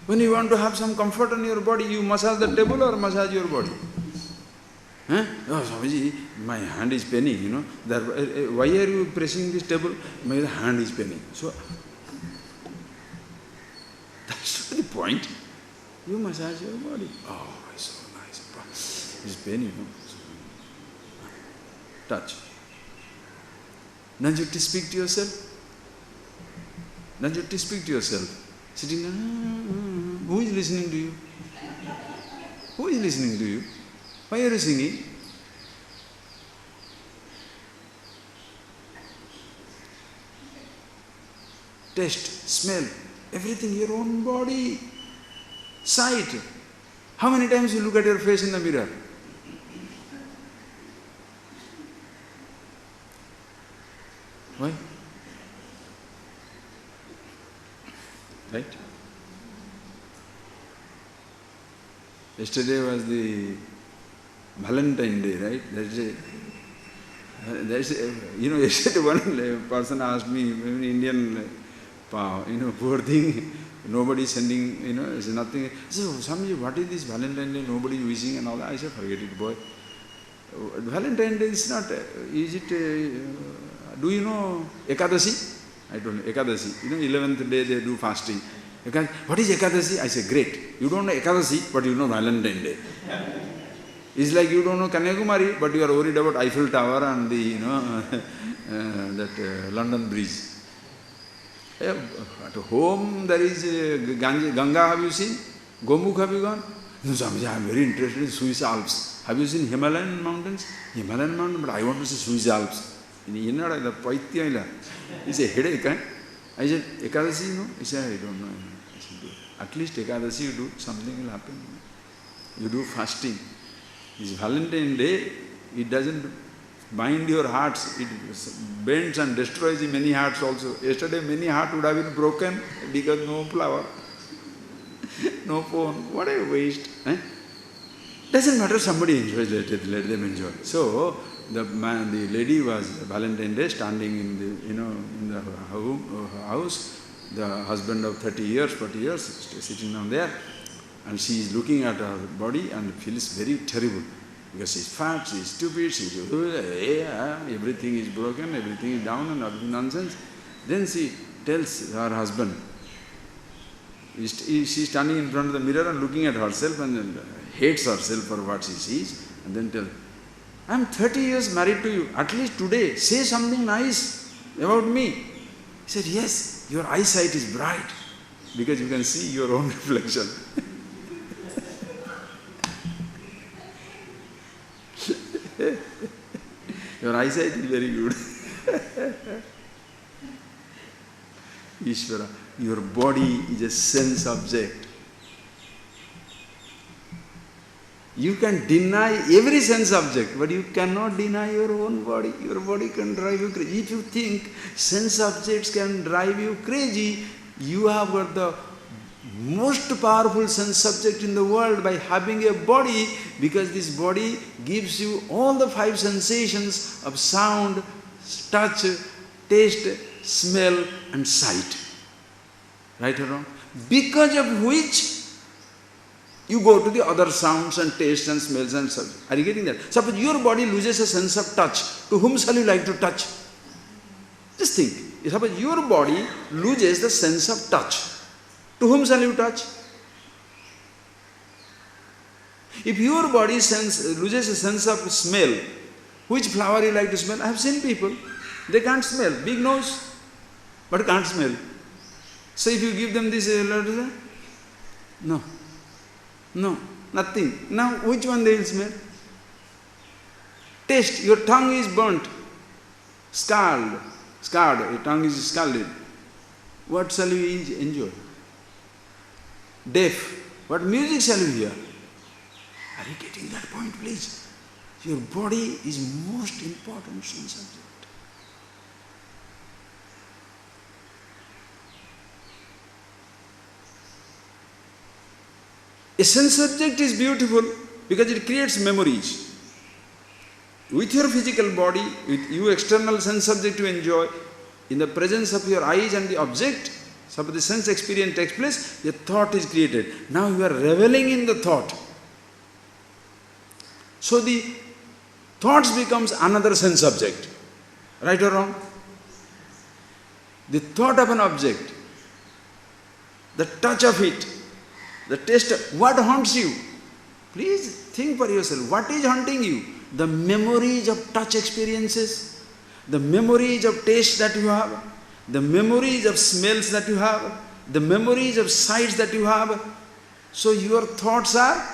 A: When you want to have some comfort on your body, you massage the table or massage your body. Huh? Oh, Swamiji, my hand is paining, you know. Why are you pressing this table? My hand is paining. So, that's not the point. You massage your body. Oh, it's so nice. It's paining, you know. Touch. Don't you have to speak to yourself? Don't you have to speak to yourself? Sitting there, who is listening to you? Who is listening to you? Why are you singing? Taste, smell, everything, your own body. Sight. How many times you look at your face in the mirror? Why? Right? Yesterday was the Valentine Day, right? Yesterday one person asked me, an Indian, poor thing, nobody is sending, it's nothing. So, Swamiji, what is this Valentine Day? Nobody is wishing and all that. I said, forget it, boy. Valentine Day is not, do you know Ekadashi? I told him, Ekadashi. 11th day they do fasting. What is Ekadashi? I say, great. You don't know Ekadashi, but you know Valentine Day. It's like you don't know Kanyakumari, but you are worried about Eiffel Tower and the, London Bridge. At home there is Ganga, have you seen? Gomukh, have you gone? No, Swamiji, I am very interested in Swiss Alps. Have you seen Himalayan mountains? Himalayan mountains, but I want to see Swiss Alps. He said, headache, eh? I said, Ekadashi, no? He said, I don't know. I said, at least Ekadashi you do, something will happen. You do fasting. This Valentine Day, it doesn't bind your hearts, it bends and destroys many hearts also. Yesterday many hearts would have been broken because no flower, no phone. What a waste. Eh? Doesn't matter, somebody enjoys it, let them enjoy. So, the lady was Valentine Day standing in the house, the husband of 30 years, 40 years, sitting down there, and she is looking at her body and feels very terrible because she is fat, she is stupid, everything is broken, everything is down and all nonsense. Then she tells her husband, she is standing in front of the mirror and looking at herself and hates herself for what she sees, and then tells, I am 30 years married to you, at least today, say something nice about me. He said, yes, your eyesight is bright, because you can see your own reflection. Your eyesight is very good. Ishvara, your body is a sense object. You can deny every sense object, but you cannot deny your own body. Your body can drive you crazy. If you think sense objects can drive you crazy, you have got the most powerful sense subject in the world by having a body, because this body gives you all the 5 sensations of sound, touch, taste, smell and sight. Right or wrong? Because of which you go to the other sounds and tastes and smells and such. Are you getting that? Suppose your body loses a sense of touch. To whom shall you like to touch? Just think. Suppose your body loses the sense of touch. To whom shall you touch? If your body loses a sense of smell, which flower you like to smell? I have seen people, they can't smell. Big nose, but can't smell. So if you give them this, no. No, nothing. Now which one they will smell? Taste. Your tongue is burnt, scarred. Your tongue is scalded. What shall you enjoy? Deaf. What music shall you hear? Are you getting that point, please? Your body is most important subject. A sense object is beautiful because it creates memories. With your physical body, with your external sense object you enjoy, in the presence of your eyes and the object, suppose the sense experience takes place, a thought is created. Now you are reveling in the thought. So the thoughts becomes another sense object. Right or wrong? The thought of an object, the touch of it, the taste of what haunts you? Please think for yourself. What is haunting you? The memories of touch experiences, the memories of taste that you have, the memories of smells that you have, the memories of sights that you have. So your thoughts are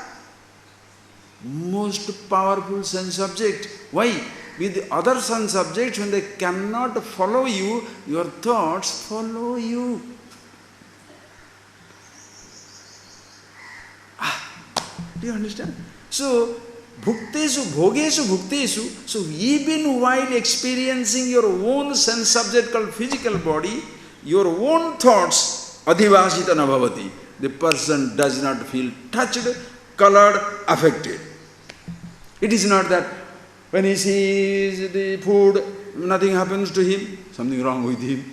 A: most powerful sense object. Why? With the other sense objects, when they cannot follow you, your thoughts follow you. Do you understand? So, bhuktesu, bhogesu, bhuktesu, so even while experiencing your own sense subject called physical body, your own thoughts, adhivasita na bhavati, the person does not feel touched, colored, affected. It is not that when he sees the food, nothing happens to him, something wrong with him.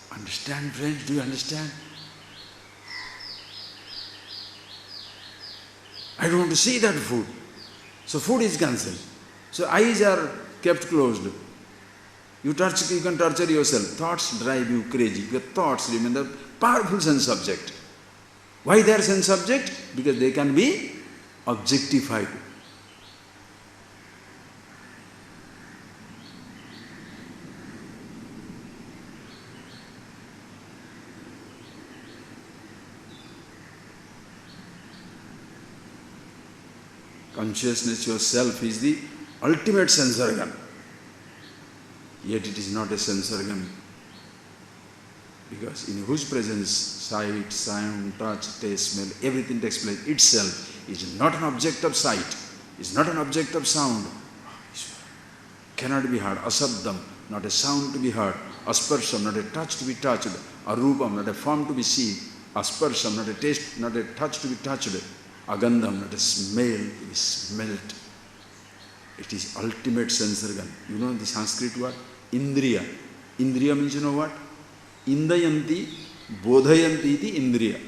A: Understand, friends? Do you understand? I don't want to see that food. So food is cancelled. So eyes are kept closed. You can torture yourself. Thoughts drive you crazy. Your thoughts remain the powerful sense object. Why they are sense object? Because they can be objectified. Consciousness yourself is the ultimate sense organ. Yet it is not a sense organ. Because in whose presence sight, sound, touch, taste, smell, everything takes place itself is not an object of sight, is not an object of sound. Cannot be heard. Asabdam, not a sound to be heard. Asparsam, not a touch to be touched. Arupam, not a form to be seen. Asparsam, not a taste, not a touch to be touched. Agandham, not a smell to be smelt. It is ultimate sense organ. You know the Sanskrit word? Indriya. Indriya means you know what? Indayanti, bodhayanti iti indriya.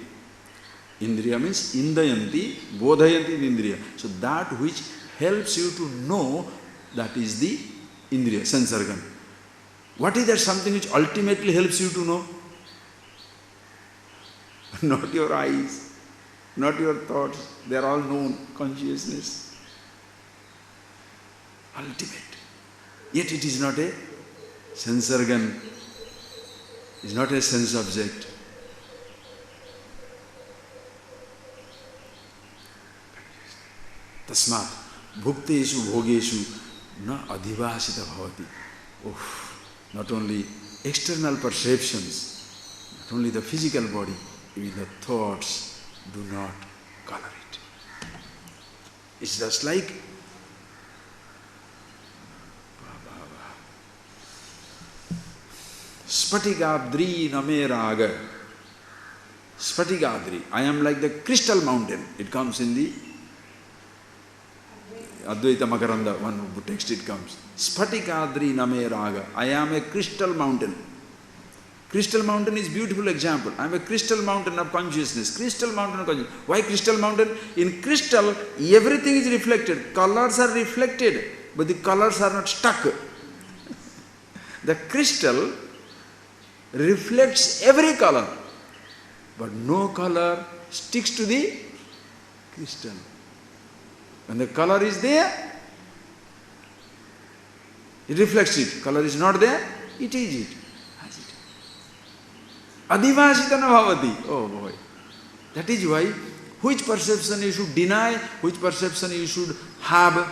A: Indriya means indayanti, bodhayanti iti indriya. So that which helps you to know, that is the indriya, sense organ. What is that something which ultimately helps you to know? Not your eyes, not your thoughts. They are all known. Consciousness. Ultimate. Yet it is not a sense organ. It is not a sense object. Tasmat bhukteshu bhogeshu na adhivasita bhavati. Not only external perceptions, not only the physical body, even the thoughts do not color it. It's just like Spatikabdri name raga. Sphatikadri. I am like the crystal mountain. It comes in the Advaita Makaranda, one text it comes. Sphatikadri name raga. I am a crystal mountain. Crystal mountain is beautiful example. I am a crystal mountain of consciousness. Crystal mountain of consciousness. Why crystal mountain? In crystal, everything is reflected. Colors are reflected, but the colors are not stuck. The crystal reflects every color, but no color sticks to the crystal. When the color is there, it reflects it. Color is not there, it is it. Adivasita na bhavati. Oh boy. That is why, which perception you should deny, which perception you should have.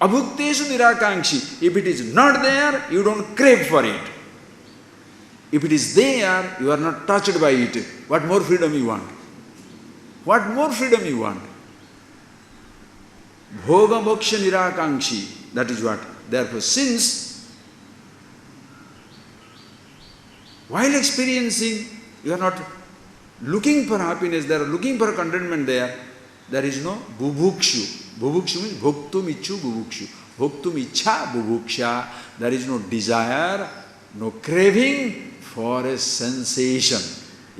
A: Abhukteshu nirakankshi. If it is not there, you don't crave for it. If it is there, you are not touched by it. What more freedom you want? What more freedom you want? Bhoga moksha nirakankshi. That is what. Therefore, since while experiencing, you are not looking for happiness, they are looking for contentment there is no bubhukshu. Bubhukshu means bhoktum ichu bubhukshu. Bhoktum icha bubhuksha. There is no desire, no craving for a sensation,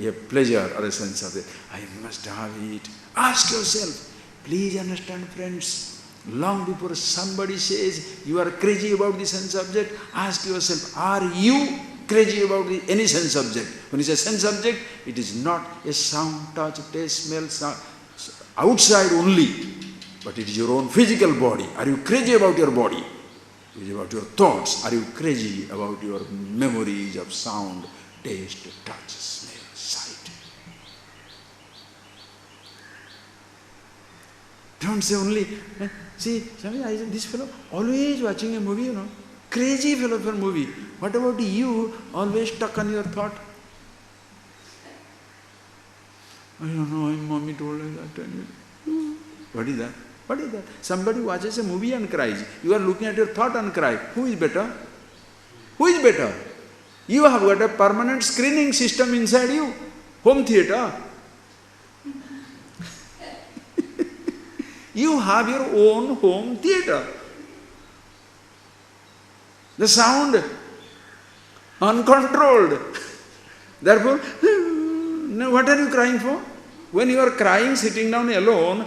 A: a pleasure or a sense of it. I must have it. Ask yourself, please understand friends, long before somebody says you are crazy about the sense object, ask yourself, are you crazy about any sense object? When you say sense object, it is not a sound, touch, taste, smell, sound, outside only, but it is your own physical body. Are you crazy about your body? It is about your thoughts. Are you crazy about your memories of sound, taste, touch, smell, sight? Don't say only, see, Swami, this fellow always watching a movie, crazy fellow for movie. What about you, always stuck on your thought? I don't know, my mommy told me that. What is that? What is that? Somebody watches a movie and cries. You are looking at your thought and cry. Who is better? Who is better? You have got a permanent screening system inside you. Home theater. You have your own home theater. The sound, uncontrolled. Therefore, what are you crying for? When you are crying, sitting down alone,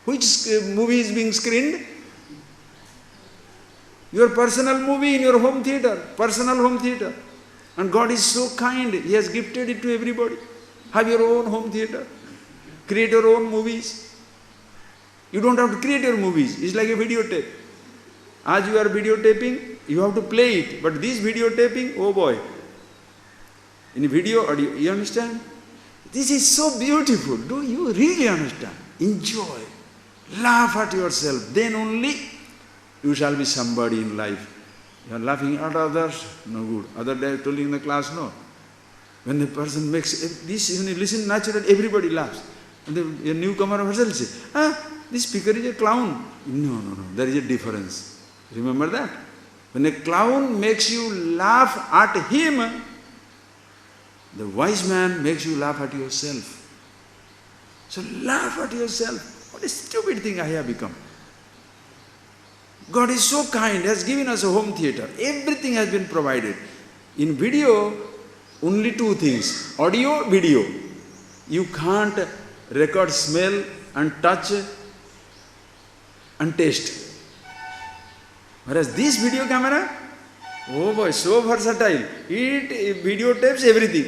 A: which movie is being screened? Your personal movie in your home theater, personal home theater. And God is so kind, He has gifted it to everybody. Have your own home theater. Create your own movies. You don't have to create your movies. It's like a videotape. As you are videotaping, you have to play it. But this videotaping, oh boy. In video audio, you understand? This is so beautiful. Do you really understand? Enjoy. Laugh at yourself. Then only you shall be somebody in life. You are laughing at others, no good. Other day I told you in the class, no. When the person makes this, when you listen naturally, everybody laughs. And a newcomer will say, this speaker is a clown. No, there is a difference. Remember that? When a clown makes you laugh at him, the wise man makes you laugh at yourself. So laugh at yourself. What a stupid thing I have become. God is so kind, has given us a home theater. Everything has been provided. In video, only two things. Audio, video. You can't record smell and touch and taste. Whereas this video camera, oh boy, so versatile. It videotapes everything.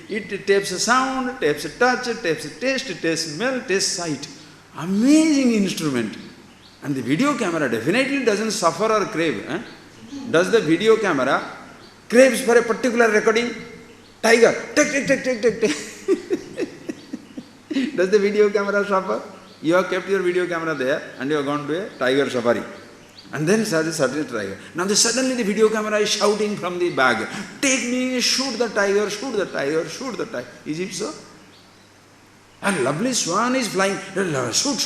A: It tapes a sound, tapes a touch, tapes a taste, tapes smell, tapes sight. Amazing instrument. And the video camera definitely doesn't suffer or crave. Does the video camera craves for a particular recording? Tiger, take. Does the video camera suffer? You have kept your video camera there and you have gone to a tiger safari. And then suddenly tiger. Now suddenly the video camera is shouting from the bag, take me, shoot the tiger, shoot the tiger, shoot the tiger. Is it so? A lovely swan is flying, shoot.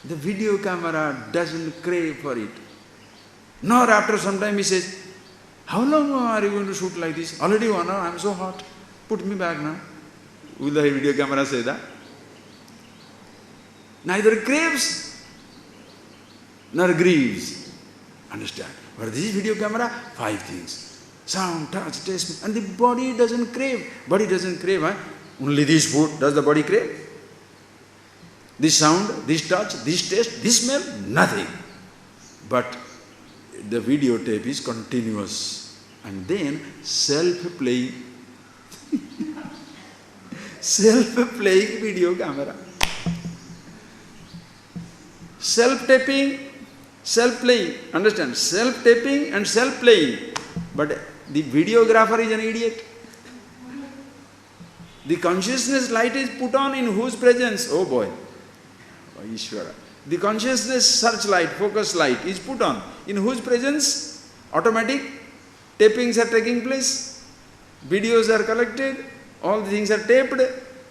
A: The video camera doesn't crave for it. Nor after some time he says, how long are you going to shoot like this? Already 1 hour, I am so hot. Put me back now. Will the video camera say that? Neither craves nor grieves. Understand? But this video camera, 5 things. Sound, touch, taste, and the body doesn't crave. Body doesn't crave, huh? Only this food, does the body crave? This sound, this touch, this taste, this smell, nothing. But the videotape is continuous. And then self-playing. Self-playing video camera. Self-taping, self-playing. Understand? Self-taping and self-playing. But the videographer is an idiot. The consciousness light is put on in whose presence? Oh boy, Ishvara. The consciousness searchlight, focus light is put on. In whose presence? Automatic tapings are taking place, videos are collected, all the things are taped,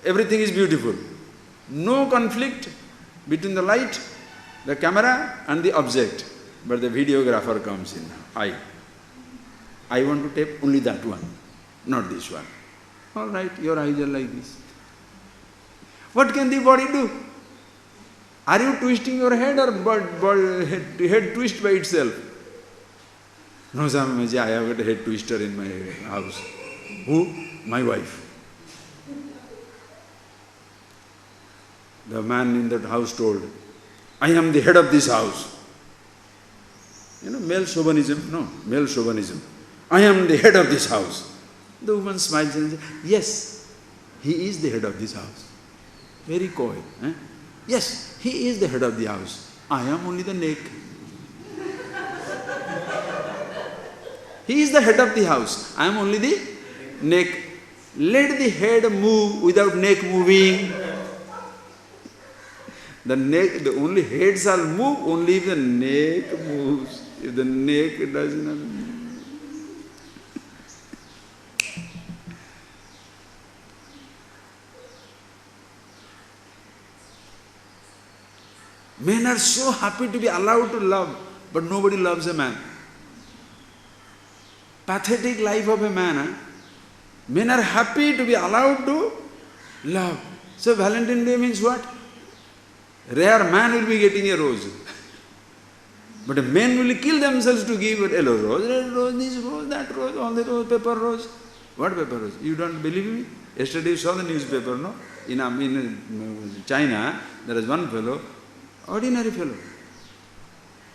A: everything is beautiful. No conflict between the light, the camera and the object. But the videographer comes in. I want to tape only that one, not this one. All right, your eyes are like this. What can the body do? Are you twisting your head or head twist by itself? No, Swami, I have got a head twister in my house. Who? My wife. The man in that house told, I am the head of this house. You know, male chauvinism? No, male chauvinism. I am the head of this house. The woman smiles and says, yes, he is the head of this house. Very coy. Eh? Yes, he is the head of the house. I am only the neck. He is the head of the house. I am only the neck. Let the head move without neck moving. The neck, the only head shall move only if the neck moves. If the neck does not move. Men are so happy to be allowed to love, but nobody loves a man. Pathetic life of a man. Huh? Men are happy to be allowed to love. So Valentine's Day means what? Rare man will be getting a rose. But men will kill themselves to give a yellow rose, red rose, this rose, that rose, all the rose, pepper rose. What pepper rose? You don't believe me? Yesterday you saw the newspaper, no? In China, there is one fellow, ordinary fellow,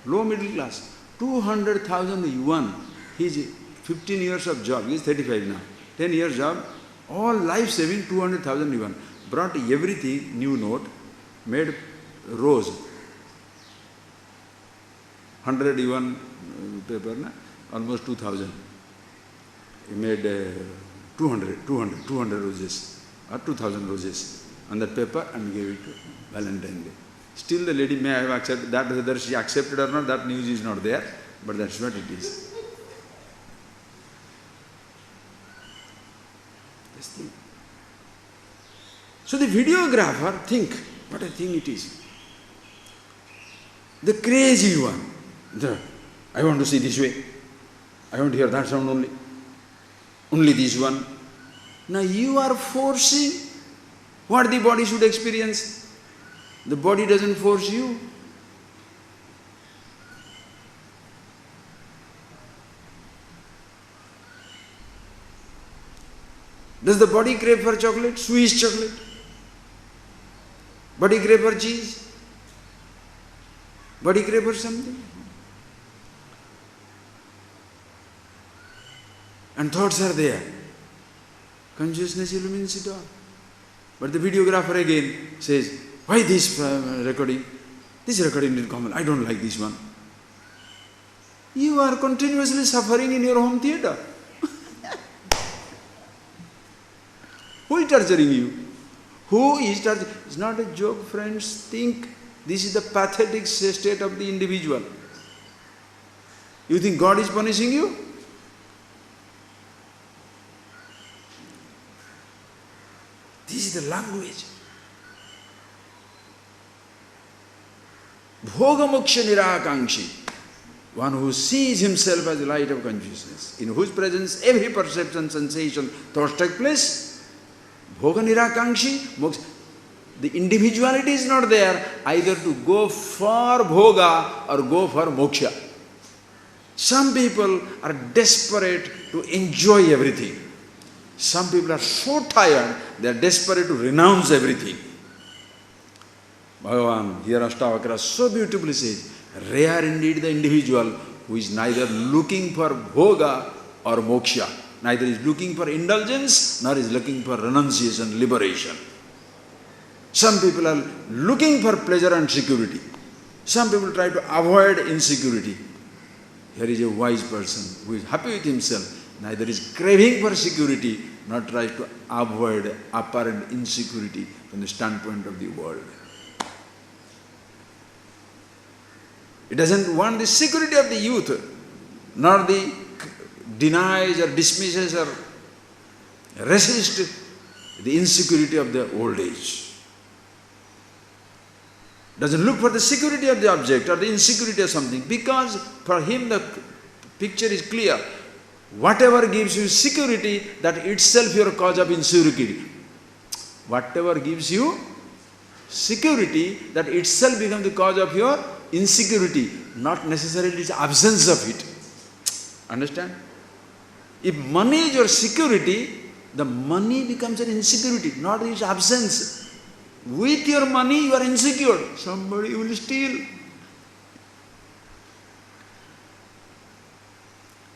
A: low middle class, 200,000 yuan. He is 15 years of job, he is 35 now. 10 years job, all life saving 200,000 yuan. Brought everything, new note, made rose. 100 yuan paper, na? Almost 2,000. He made 200 roses, or 2,000 roses on that paper and gave it to Valentine's Day. Still the lady may have accepted that, whether she accepted or not, that news is not there, but that's what it is. This thing. So the videographer, think, what a thing it is. The crazy one, I want to see this way, I want to hear that sound only this one. Now you are forcing what the body should experience. The body doesn't force you. Does the body crave for chocolate? Swiss chocolate? Body crave for cheese? Body crave for something? And thoughts are there. Consciousness illumines it all. But the videographer again says, why this recording? This recording didn't come. I don't like this one. You are continuously suffering in your home theater. Who is torturing you? Who is torturing? It's not a joke, friends. Think this is the pathetic state of the individual. You think God is punishing you? This is the language. Bhoga moksha nirakanshi. one who sees himself as the light of consciousness, in whose presence every perception, sensation, thought take place. Bhoga nirakangshi, moksha. The individuality is not there either to go for bhoga or go for moksha. Some people are desperate to enjoy everything. Some people are so tired, they are desperate to renounce everything. Bhagavan, here ASHTAVAKRA so beautifully says, rare indeed the individual who is neither looking for bhoga or moksha, neither is looking for indulgence, nor is looking for renunciation, liberation. Some people are looking for pleasure and security. Some people try to avoid insecurity. Here is a wise person who is happy with himself, neither is craving for security, nor tries to avoid apparent insecurity from the standpoint of the world. It doesn't want the security of the youth, nor the denies or dismisses or resists the insecurity of the old age. Doesn't look for the security of the object or the insecurity of something, because for him the picture is clear. Whatever gives you security, that itself your cause of insecurity. Whatever gives you security, that itself becomes the cause of your insecurity, not necessarily its absence of it. Understand? If money is your security, the money becomes an insecurity, not its absence. With your money you are insecure. Somebody will steal.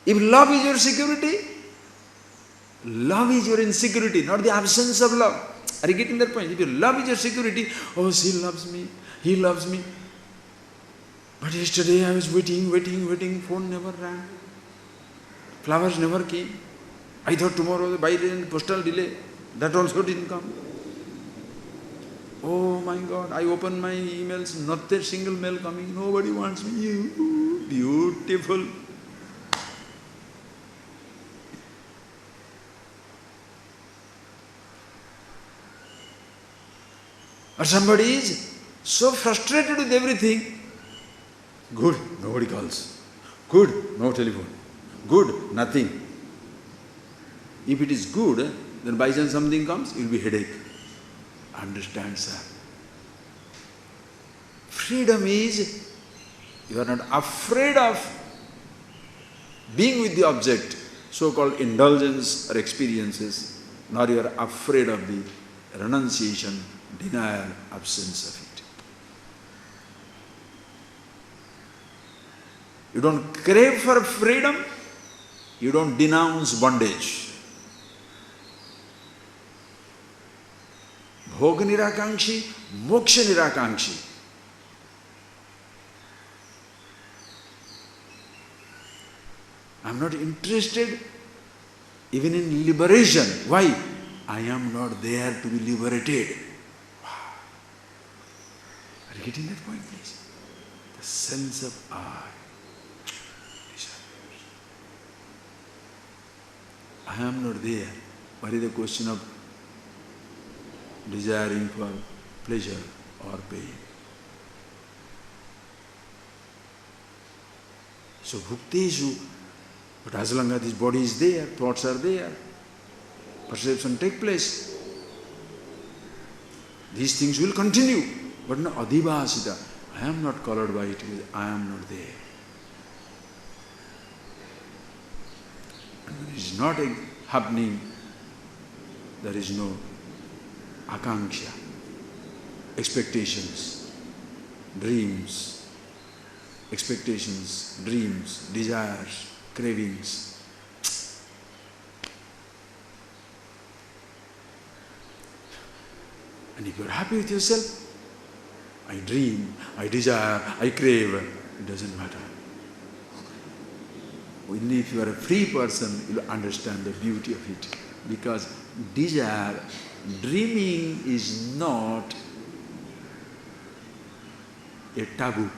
A: If love is your security, love is your insecurity, not the absence of love. Are you getting that point? If your love is your security, oh, she loves me, he loves me. But yesterday I was waiting, phone never rang. Flowers never came. I thought tomorrow by the postal delay, that also didn't come. Oh my God, I opened my emails, not a single mail coming, nobody wants me. You, beautiful. Or somebody is so frustrated with everything. Good, nobody calls. Good, no telephone. Good, nothing. If it is good, then by chance something comes, it will be headache. Understand, sir? Freedom is, you are not afraid of being with the object, so-called indulgence or experiences, nor you are afraid of the renunciation, denial, absence of it. You don't crave for freedom, you don't denounce bondage. Bhoga nirakangshi, moksha nirakangshi. I am not interested even in liberation. Why? I am not there to be liberated. Wow. Are you getting that point, please? The sense of I. I am not there. What is the question of desiring for pleasure or pain? So bhukteshu, but as long as this body is there, thoughts are there, perception take place, these things will continue. But no adhivasita, I am not colored by it, I am not there. And when it is not happening, there is no akanksha, expectations, dreams, desires, cravings. And if you are happy with yourself, I dream, I desire, I crave, it doesn't matter. Only if you are a free person, you will understand the beauty of it. Because desire, dreaming is not a taboo.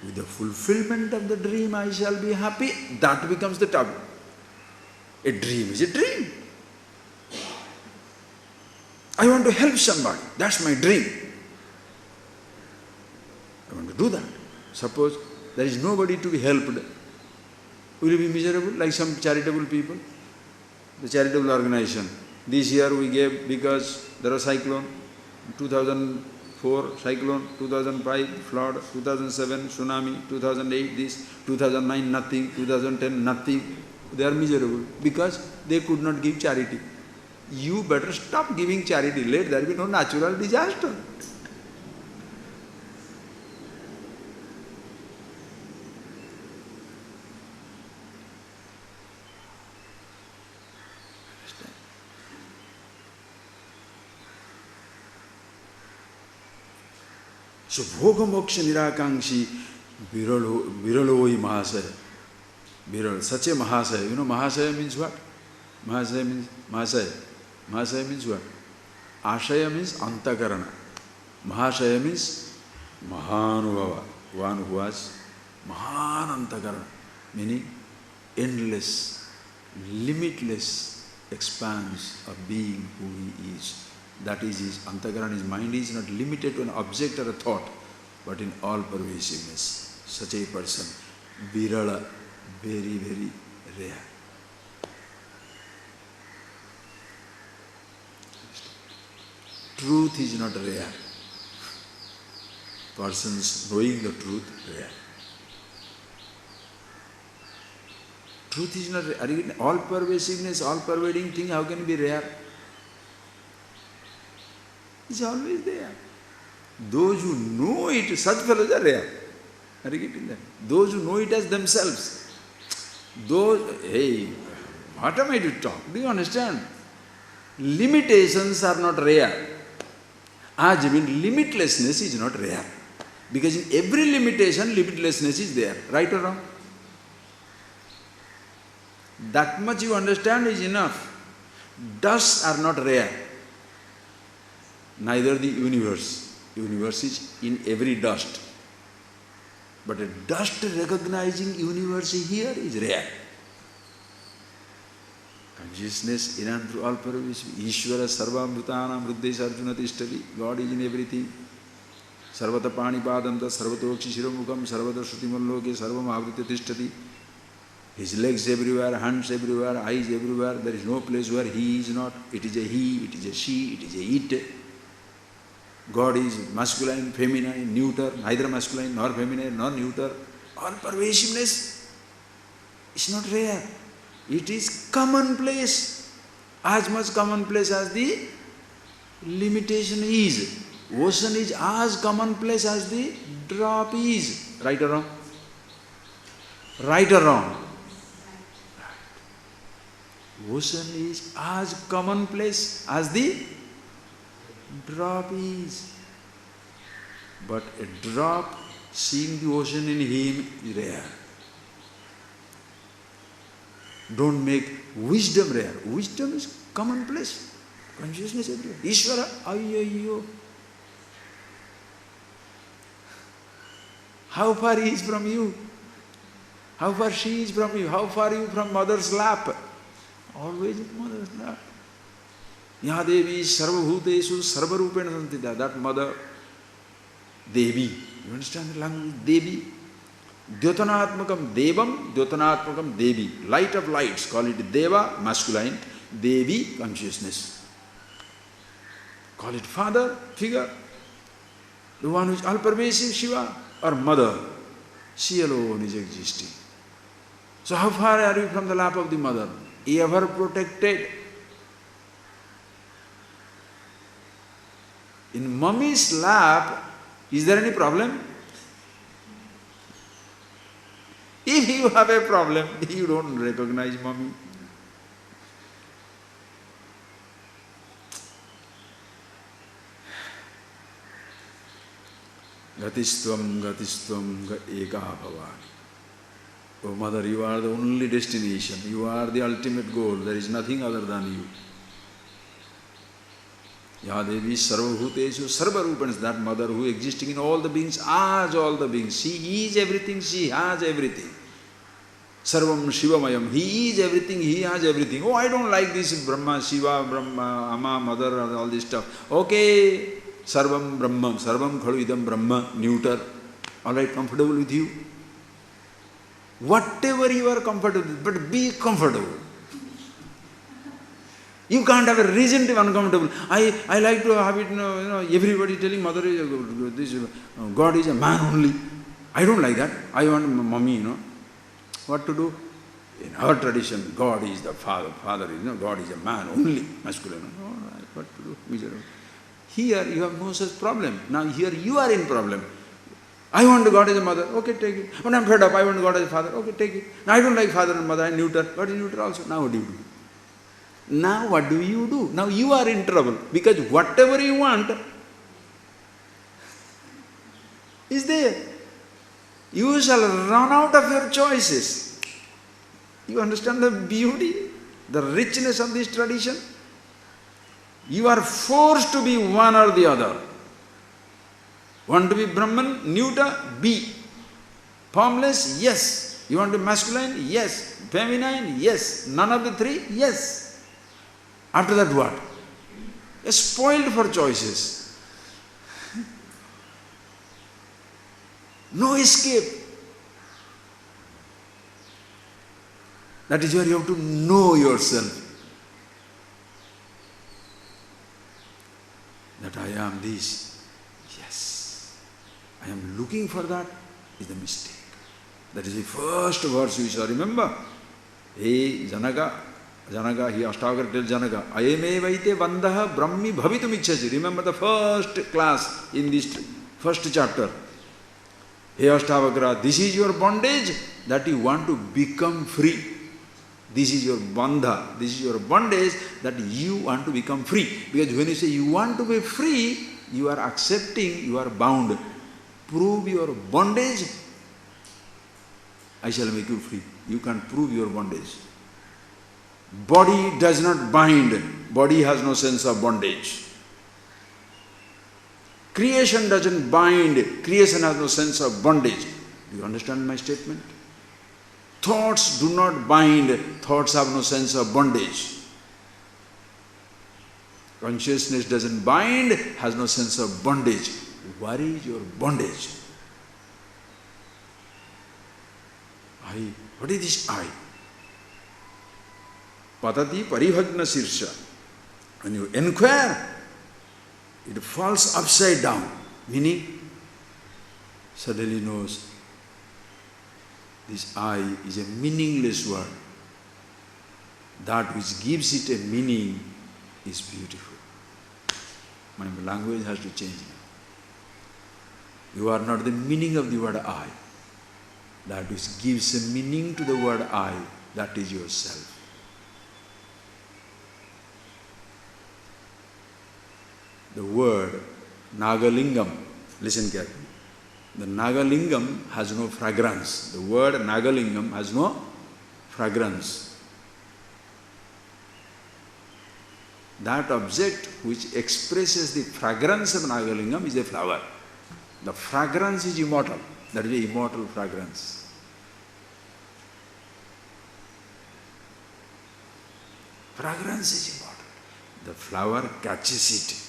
A: With the fulfillment of the dream, I shall be happy, that becomes the taboo. A dream is a dream. I want to help somebody, that's my dream. I want to do Suppose there is nobody to be helped, will you be miserable like some charitable people? The charitable organization. This year we gave because there was cyclone, 2004 cyclone, 2005 flood, 2007 tsunami, 2008 this, 2009 nothing, 2010 nothing. They are miserable because they could not give charity. You better stop giving charity. Let there be no natural disaster. So, Bhoga Moksha Nirakanshi Viraloi Mahasaya. Viral, such a Mahasaya. You know Mahasaya means what? Mahasaya means Mahasaya. Mahasaya means what? Ashaya means Antakarana. Mahasaya means Mahanubhava. One who has Mahan Antakarana. Meaning endless, limitless expanse of being who he is. That is his Antakarana, his mind is not limited to an object or a thought, but in all pervasiveness. Such a person, Virala, very, very rare. Truth is not rare. Persons knowing the truth, rare. Truth is not rare. All pervasiveness, all pervading thing, how can it be rare? It's always there. Those who know it, such fellows are rare. Are you getting that? Those who know it as themselves. Those, hey, what am I to talk? Do you understand? Limitations are not rare. As means limitlessness is not rare. Because in every limitation, limitlessness is there. Right or wrong? That much you understand is enough. Dusts are not rare. Neither the universe. Universe is in every dust. But a dust recognizing universe here is rare. Consciousness in and through all pervasive. Ishvara sarvamrutanam ruddesa arjuna tishtati. God is in everything. Sarvata panipadanta sarvatokshi shiromukam sarvata shrutimaloke sarvam avrita tishtati. His legs everywhere, hands everywhere, eyes everywhere. There is no place where he is not. It is a he, it is a she, it is a it. God is masculine, feminine, neuter, neither masculine nor feminine nor neuter. All pervasiveness is not rare. It is commonplace. As much commonplace as the limitation is. Ocean is as commonplace as the drop is. Right or wrong? Right or wrong? Ocean is as commonplace as the drop is. But a drop seeing the ocean in him is rare. Don't make wisdom rare. Wisdom is commonplace. Consciousness everywhere. Ishvara, ayyo. How far he is from you? How far she is from you? How far you from mother's lap? Always in mother's lap. Ya Devi sarvabhuteshu sarvarupena santita. That mother, Devi. You understand the language? Devi. Dyotanatmakam Devam, Dyotanatmakam Devi. Light of lights. Call it Deva, masculine. Devi, consciousness. Call it father, figure. The one who is all-pervasive, Shiva. Or mother. She alone is existing. So how far are you from the lap of the mother? Ever protected. In mummy's lap, is there any problem? If you have a problem, you don't recognize mummy. Gatistvam eka bhavan. Oh mother, you are the only destination. You are the ultimate goal. There is nothing other than you. Ya Devi sarvabhuteshu sarvarupana. That mother who is existing in all the beings, as all the beings. She is everything, she has everything. Sarvam Shivamayam. He is everything, he has everything. Oh, I don't like this Brahma, Shiva, Brahma, Amma, mother, all this stuff. Okay. Sarvam Brahma, Sarvam Khalu Idam Brahma, neuter. All right, comfortable with you? Whatever you are comfortable with, but be comfortable. You can't have a reason to be uncomfortable. I like to have it, everybody telling mother is God is a man only. I don't like that. I want mommy, what to do? In our tradition, God is the father. Father is, God is a man only, masculine. All right, what to do? Miserable. Here you have no such problem. Now here you are in problem. I want God as a mother. Okay, take it. When I'm fed up, I want God as a father. Okay, take it. Now I don't like father and mother. I'm neuter. God is neuter also. Now what do you do? Now what do you do? Now you are in trouble. Because whatever you want is there. You shall run out of your choices. You understand the beauty, the richness of this tradition? You are forced to be one or the other. Want to be Brahman, neuter, be. Formless, yes. You want to be masculine, yes. Feminine, yes. None of the three, yes. After that what? You're spoiled for choices. No escape. That is where you have to know yourself. That I am this. Yes. I am looking for that is the mistake. That is the first verse we shall remember. Hey Janaka, he ASHTAVAKRA tells Janaka, Ayamevaite Vandaha Brahmi Bhavitum Ichchasi. Remember the first class in this first chapter. Hey ASHTAVAKRA, this is your bondage that you want to become free. This is your bandha, this is your bondage that you want to become free. Because when you say you want to be free, you are accepting you are bound. Prove your bondage, I shall make you free. You can't prove your bondage. Body does not bind. Body has no sense of bondage. Creation doesn't bind. Creation has no sense of bondage. Do you understand my statement? Thoughts do not bind. Thoughts have no sense of bondage. Consciousness doesn't bind, has no sense of bondage. What is your bondage? I. What is this I? Patati paribhagna sirsha. When you inquire, it falls upside down. Meaning, suddenly knows this I is a meaningless word. That which gives it a meaning is beautiful. My language has to change now. You are not the meaning of the word I. That which gives a meaning to the word I, that is yourself. The word Nagalingam, listen carefully. The Nagalingam has no fragrance. The word Nagalingam has no fragrance. That object which expresses the fragrance of Nagalingam is a flower. The fragrance is immortal. That is the immortal fragrance. Fragrance is immortal. The flower catches it.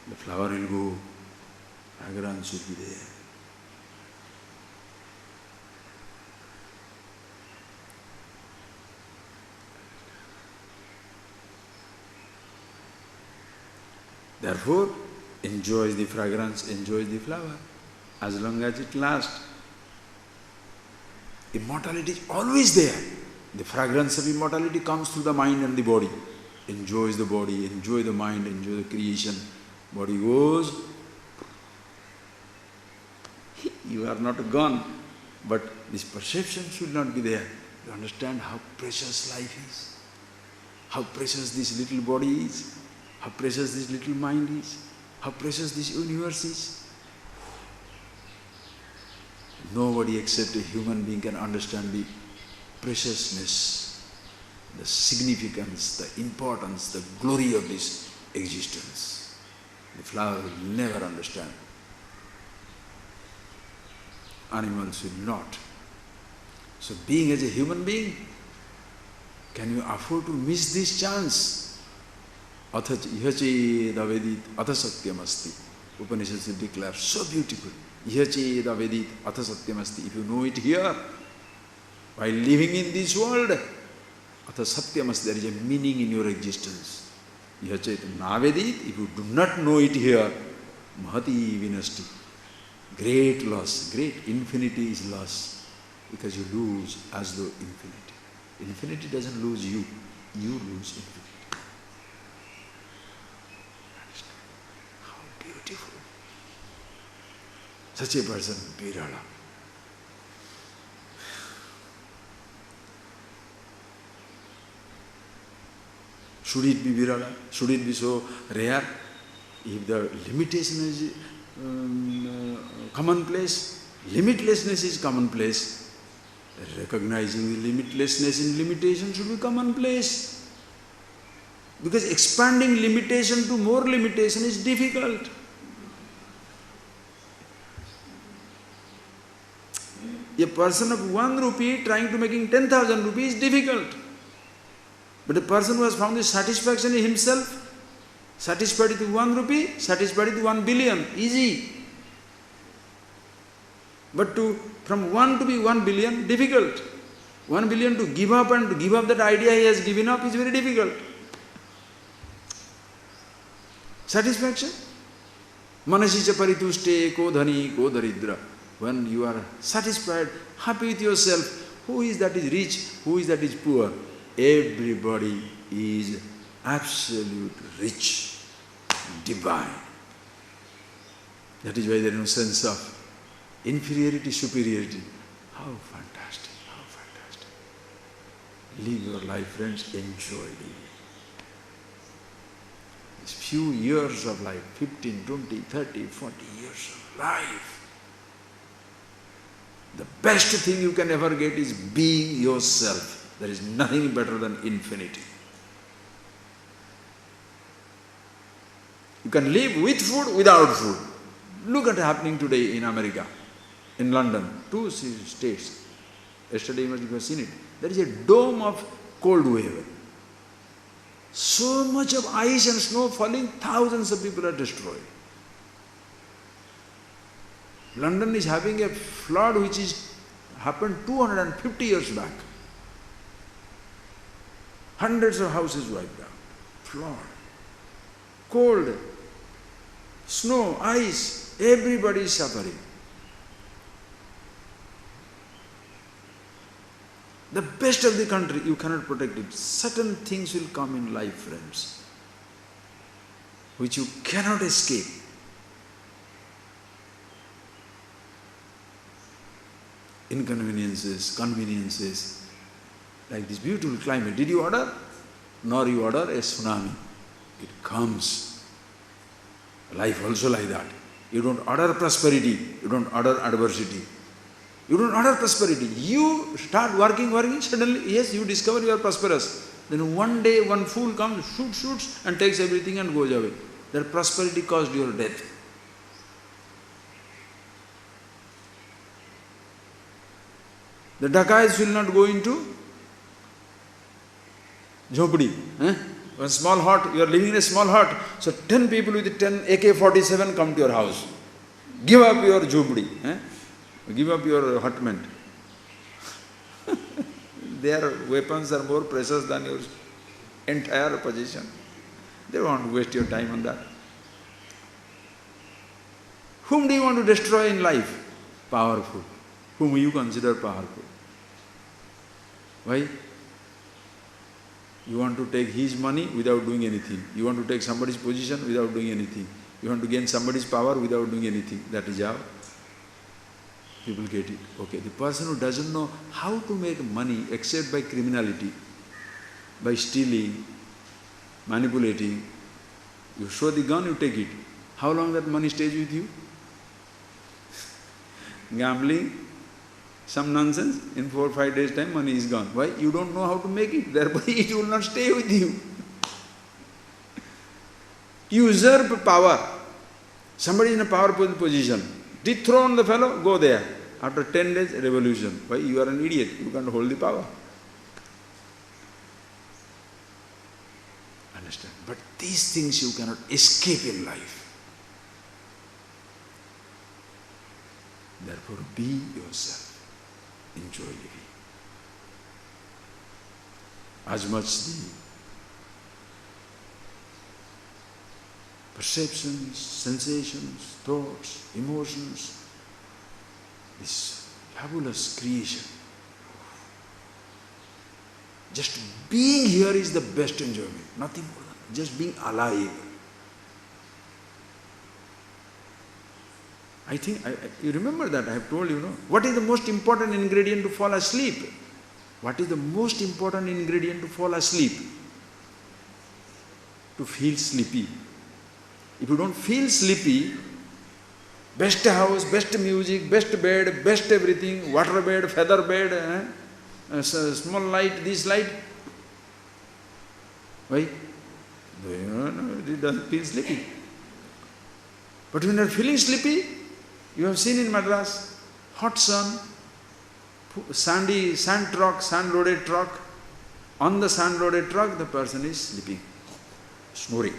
A: The flower will go, fragrance will be there. Therefore, enjoys the fragrance, enjoys the flower, as long as it lasts. Immortality is always there. The fragrance of immortality comes through the mind and the body. Enjoys the body, enjoy the mind, enjoy the creation. Body goes, you are not gone, but this perception should not be there. You understand how precious life is, how precious this little body is, how precious this little mind is, how precious this universe is. Nobody except a human being can understand the preciousness, the significance, the importance, the glory of this existence. The flower will never understand. Animals will not. So being as a human being, can you afford to miss this chance? Atha ihache davedit atha satyam asti. Upanishads declare so beautiful. Yacheda vedit atha satyamasti. If you know it here, while living in this world, atha satyamasti, there is a meaning in your existence. Yacheta navedit, if you do not know it here, mahati vinasti. Great loss, great infinity is loss, because you lose as though infinity. Infinity doesn't lose you, you lose infinity. How beautiful. Such a person, Virala. Should it be Virala? Should it be so rare? If the limitation is commonplace, limitlessness is commonplace, recognizing the limitlessness in limitation should be commonplace. Because expanding limitation to more limitation is difficult. A person of 1 rupee trying to making 10,000 rupees is difficult. But a person who has found the satisfaction in himself, satisfied with 1 rupee, satisfied with 1 billion, easy. But from 1 to be 1 billion, difficult. 1 billion to give up and to give up that idea he has given up is very difficult. Satisfaction? Manasicha paritushte ko dhani ko daridra. When you are satisfied, happy with yourself, who is that is rich, who is that is poor? Everybody is absolute rich, divine. That is why there is no sense of inferiority, superiority. How fantastic, how fantastic. Live your life, friends, enjoy living. These few years of life, 15, 20, 30, 40 years of life, the best thing you can ever get is being yourself. There is nothing better than infinity. You can live with food, without food. Look at happening today in America, in London, 2 states. Yesterday you must have seen it. There is a dome of cold wave. So much of ice and snow falling, thousands of people are destroyed. London is having a flood which is happened 250 years back. Hundreds of houses wiped out. Flood. Cold. Snow, ice, everybody is suffering. The best of the country, you cannot protect it. Certain things will come in life, friends, which you cannot escape. Inconveniences, conveniences, like this beautiful climate. Did you order? Nor you order a tsunami. It comes. Life also like that. You don't order prosperity, you don't order adversity. You don't order prosperity. You start working, suddenly, yes, you discover you are prosperous. Then one day, one fool comes, shoots and takes everything and goes away. That prosperity caused your death. The dacoits will not go into jhopdi. One small hut, you are living in a small hut. So 10 people with 10 AK-47 come to your house. Give up your jhopdi. Give up your hutment. Their weapons are more precious than your entire possession. They won't waste your time on that. Whom do you want to destroy in life? Powerful. Whom you consider powerful. Why? You want to take his money without doing anything. You want to take somebody's position without doing anything. You want to gain somebody's power without doing anything. That is how people get it. Okay, the person who doesn't know how to make money except by criminality, by stealing, manipulating, you show the gun, you take it. How long that money stays with you? Gambling, some nonsense, in 4 or 5 days' time money is gone. Why? You don't know how to make it, thereby it will not stay with you. You usurp power. Somebody in a powerful position, dethrone the fellow, go there. After 10 days, revolution. Why? You are an idiot, you can't hold the power. Understand? But these things you cannot escape in life. Therefore, be yourself. Enjoy living. As much the perceptions, sensations, thoughts, emotions, this fabulous creation. Just being here is the best enjoyment, nothing more than that. Just being alive. I think, you remember that, I have told you, no? What is the most important ingredient to fall asleep? What is the most important ingredient to fall asleep? To feel sleepy. If you don't feel sleepy, best house, best music, best bed, best everything, water bed, feather bed, small light, this light. Why? It doesn't feel sleepy. But when you are feeling sleepy, you have seen in Madras, hot sun, sandy sand truck, sand-loaded truck. On the sand-loaded truck, the person is sleeping, snoring.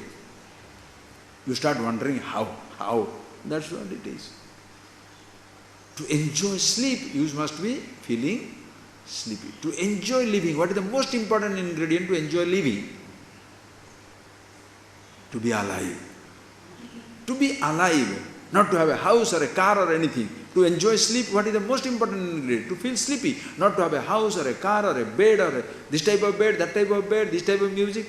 A: You start wondering how. That's what it is. To enjoy sleep, you must be feeling sleepy. To enjoy living, what is the most important ingredient to enjoy living? To be alive. To be alive, not to have a house or a car or anything. To enjoy sleep, what is the most important ingredient? To feel sleepy, not to have a house or a car or a bed or this type of bed, that type of bed, this type of music.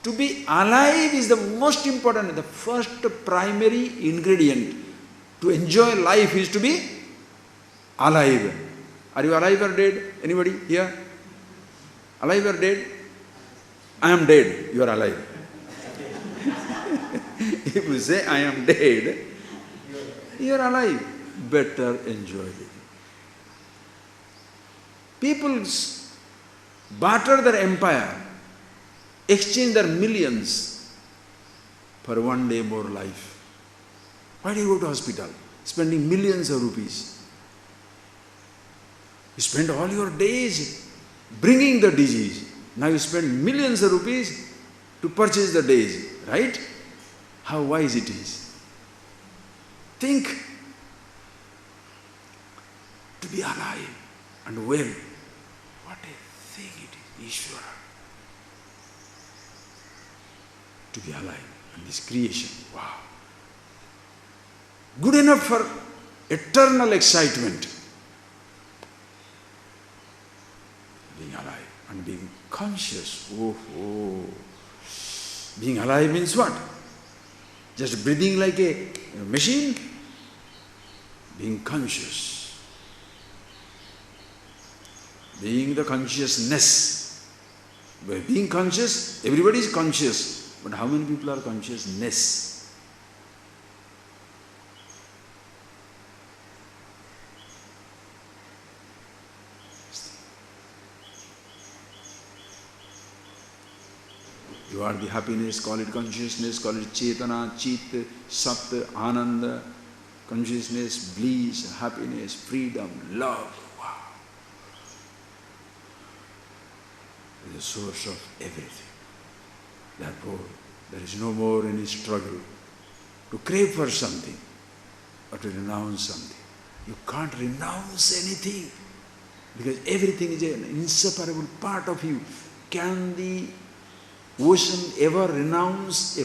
A: To be alive is the most important, the first primary ingredient. To enjoy life is to be alive. Are you alive or dead? Anybody here? Alive or dead? I am dead, you are alive. If you say, I am dead, you are alive. Better enjoy living. People barter their empire, exchange their millions for one day more life. Why do you go to hospital? Spending millions of rupees. You spend all your days bringing the disease. Now you spend millions of rupees to purchase the days, right? How wise it is. Think. To be alive and well. What a thing it is, Ishvara. To be alive and this creation, wow. Good enough for eternal excitement. Being alive and being conscious. Oh. Being alive means what? Just breathing like a machine? Being conscious. Being the consciousness. By being conscious, everybody is conscious. But how many people are consciousness? You are the happiness, call it consciousness, call it chetana, chit, sat, ananda, consciousness, bliss, happiness, freedom, love. Wow. It is the source of everything. Therefore, there is no more any struggle to crave for something or to renounce something. You can't renounce anything because everything is an inseparable part of you. Can the ocean ever renounce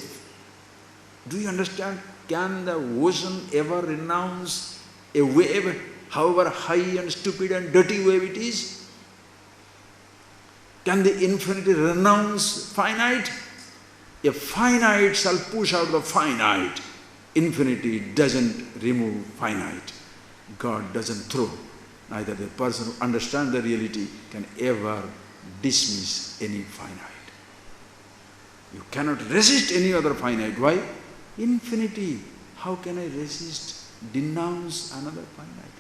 A: do you understand? Can the ocean ever renounce a wave, however high and stupid and dirty wave it is? Can the infinity renounce finite? A finite shall push out the finite. Infinity doesn't remove finite. God doesn't throw. Neither the person who understands the reality can ever dismiss any finite. You cannot resist any other finite. Why? Infinity. How can I resist, denounce another finite?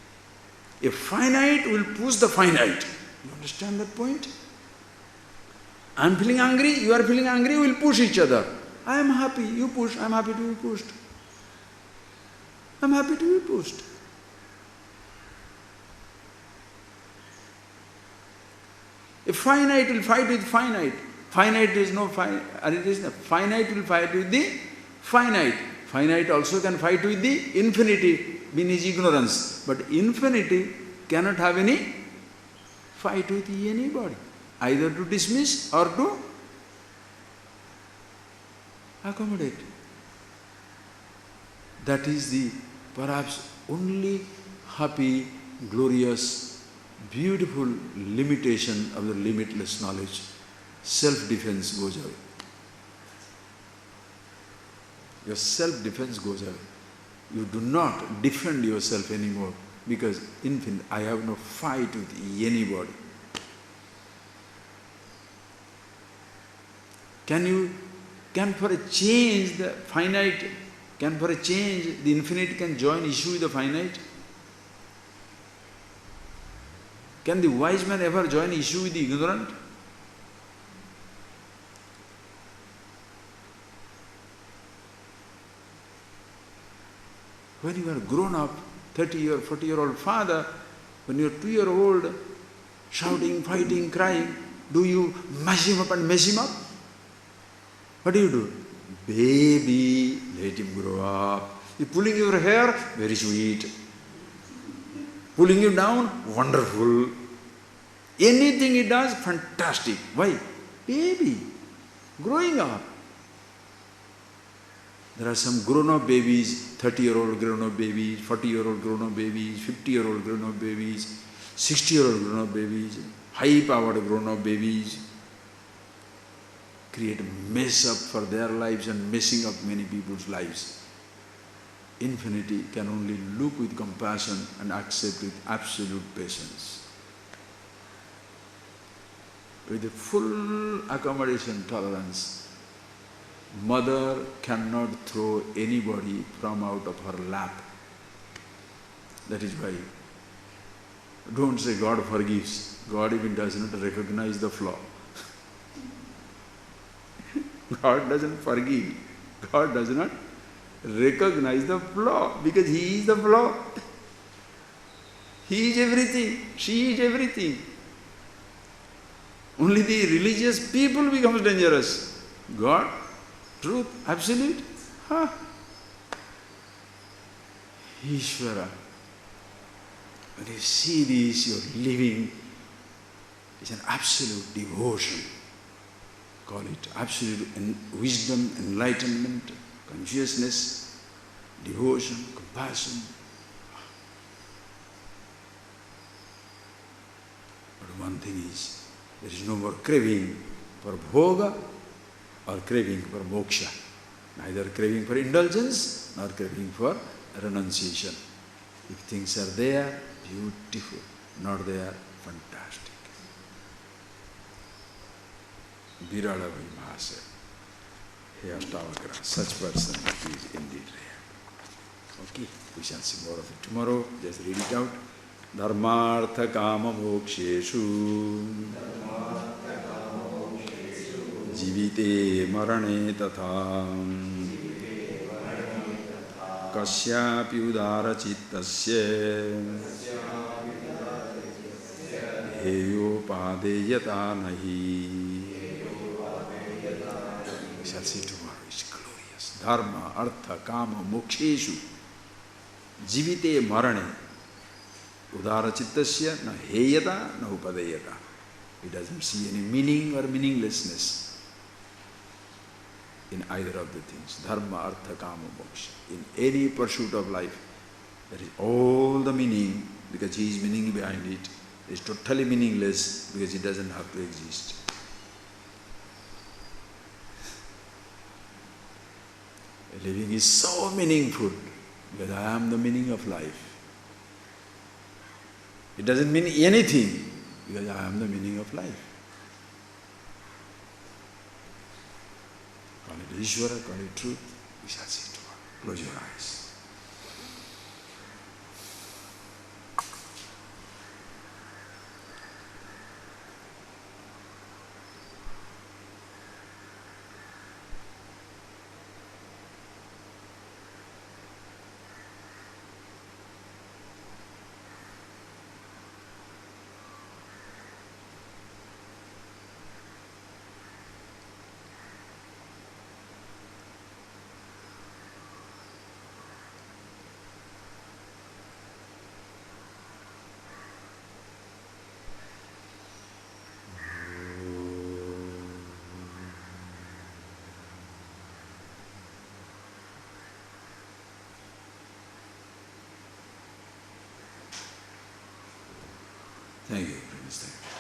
A: A finite will push the finite. You understand that point? I am feeling angry, you are feeling angry, we will push each other. I am happy, you push, I am happy to be pushed. I am happy to be pushed. A finite will fight with finite. Finite is no finite, finite will fight with the finite. Finite also can fight with the infinity, means ignorance. But infinity cannot have any fight with anybody, either to dismiss or to accommodate. That is the perhaps only happy, glorious, beautiful limitation of the limitless knowledge. Self-defense goes away. Your self-defense goes away. You do not defend yourself anymore because infinite, I have no fight with anybody. Can for a change the finite, can for a change the infinite can join issue with the finite? Can the wise man ever join issue with the ignorant? When you are grown up, 30 or 40-year-old father, when you are 2-year-old, shouting, fighting, crying, do you mash him up and mess him up? What do? Baby, let him grow up. You pulling your hair, very sweet. Pulling you down, wonderful. Anything he does, fantastic. Why? Baby, growing up. There are some grown-up babies, 30-year-old grown-up babies, 40-year-old grown-up babies, 50-year-old grown-up babies, 60-year-old grown-up babies, high-powered grown-up babies. Create a mess up for their lives and messing up many people's lives. Infinity can only look with compassion and accept with absolute patience. With a full accommodation tolerance, mother cannot throw anybody from out of her lap. That is why, don't say God forgives. God even does not recognize the flaw. God doesn't forgive. God does not recognize the flaw because He is the flaw. He is everything. She is everything. Only the religious people becomes dangerous. God, truth, absolute. Ishvara. When you see this, your living is an absolute devotion. Call it absolute wisdom, enlightenment, consciousness, devotion, compassion. But one thing is, there is no more craving for bhoga or craving for moksha. Neither craving for indulgence nor craving for renunciation. If things are there, beautiful. Not there, fantastic. Virala Vimhase. Hey ASHTAVAKRA, such person is indeed rare. Okay, we shall see more of it tomorrow. Just read it out. Dharmartha kama moksheshu jivite marane tatha kasyapi udara chittasya heyo padeyata nahi. We shall see tomorrow. It's glorious. Dharma, artha, kama, moksheshu jivite marane udara chittasya na heyata na upadeyata. He doesn't see any meaning or meaninglessness in either of the things. Dharma, artha, kama, moksha. In any pursuit of life, there is all the meaning because he is meaning behind it. It is totally meaningless because it doesn't have to exist. Living is so meaningful because I am the meaning of life. It doesn't mean anything because I am the meaning of life. Call it Ishvara, call it truth. We shall see tomorrow. Close your eyes. Thank you, friends. Thank you.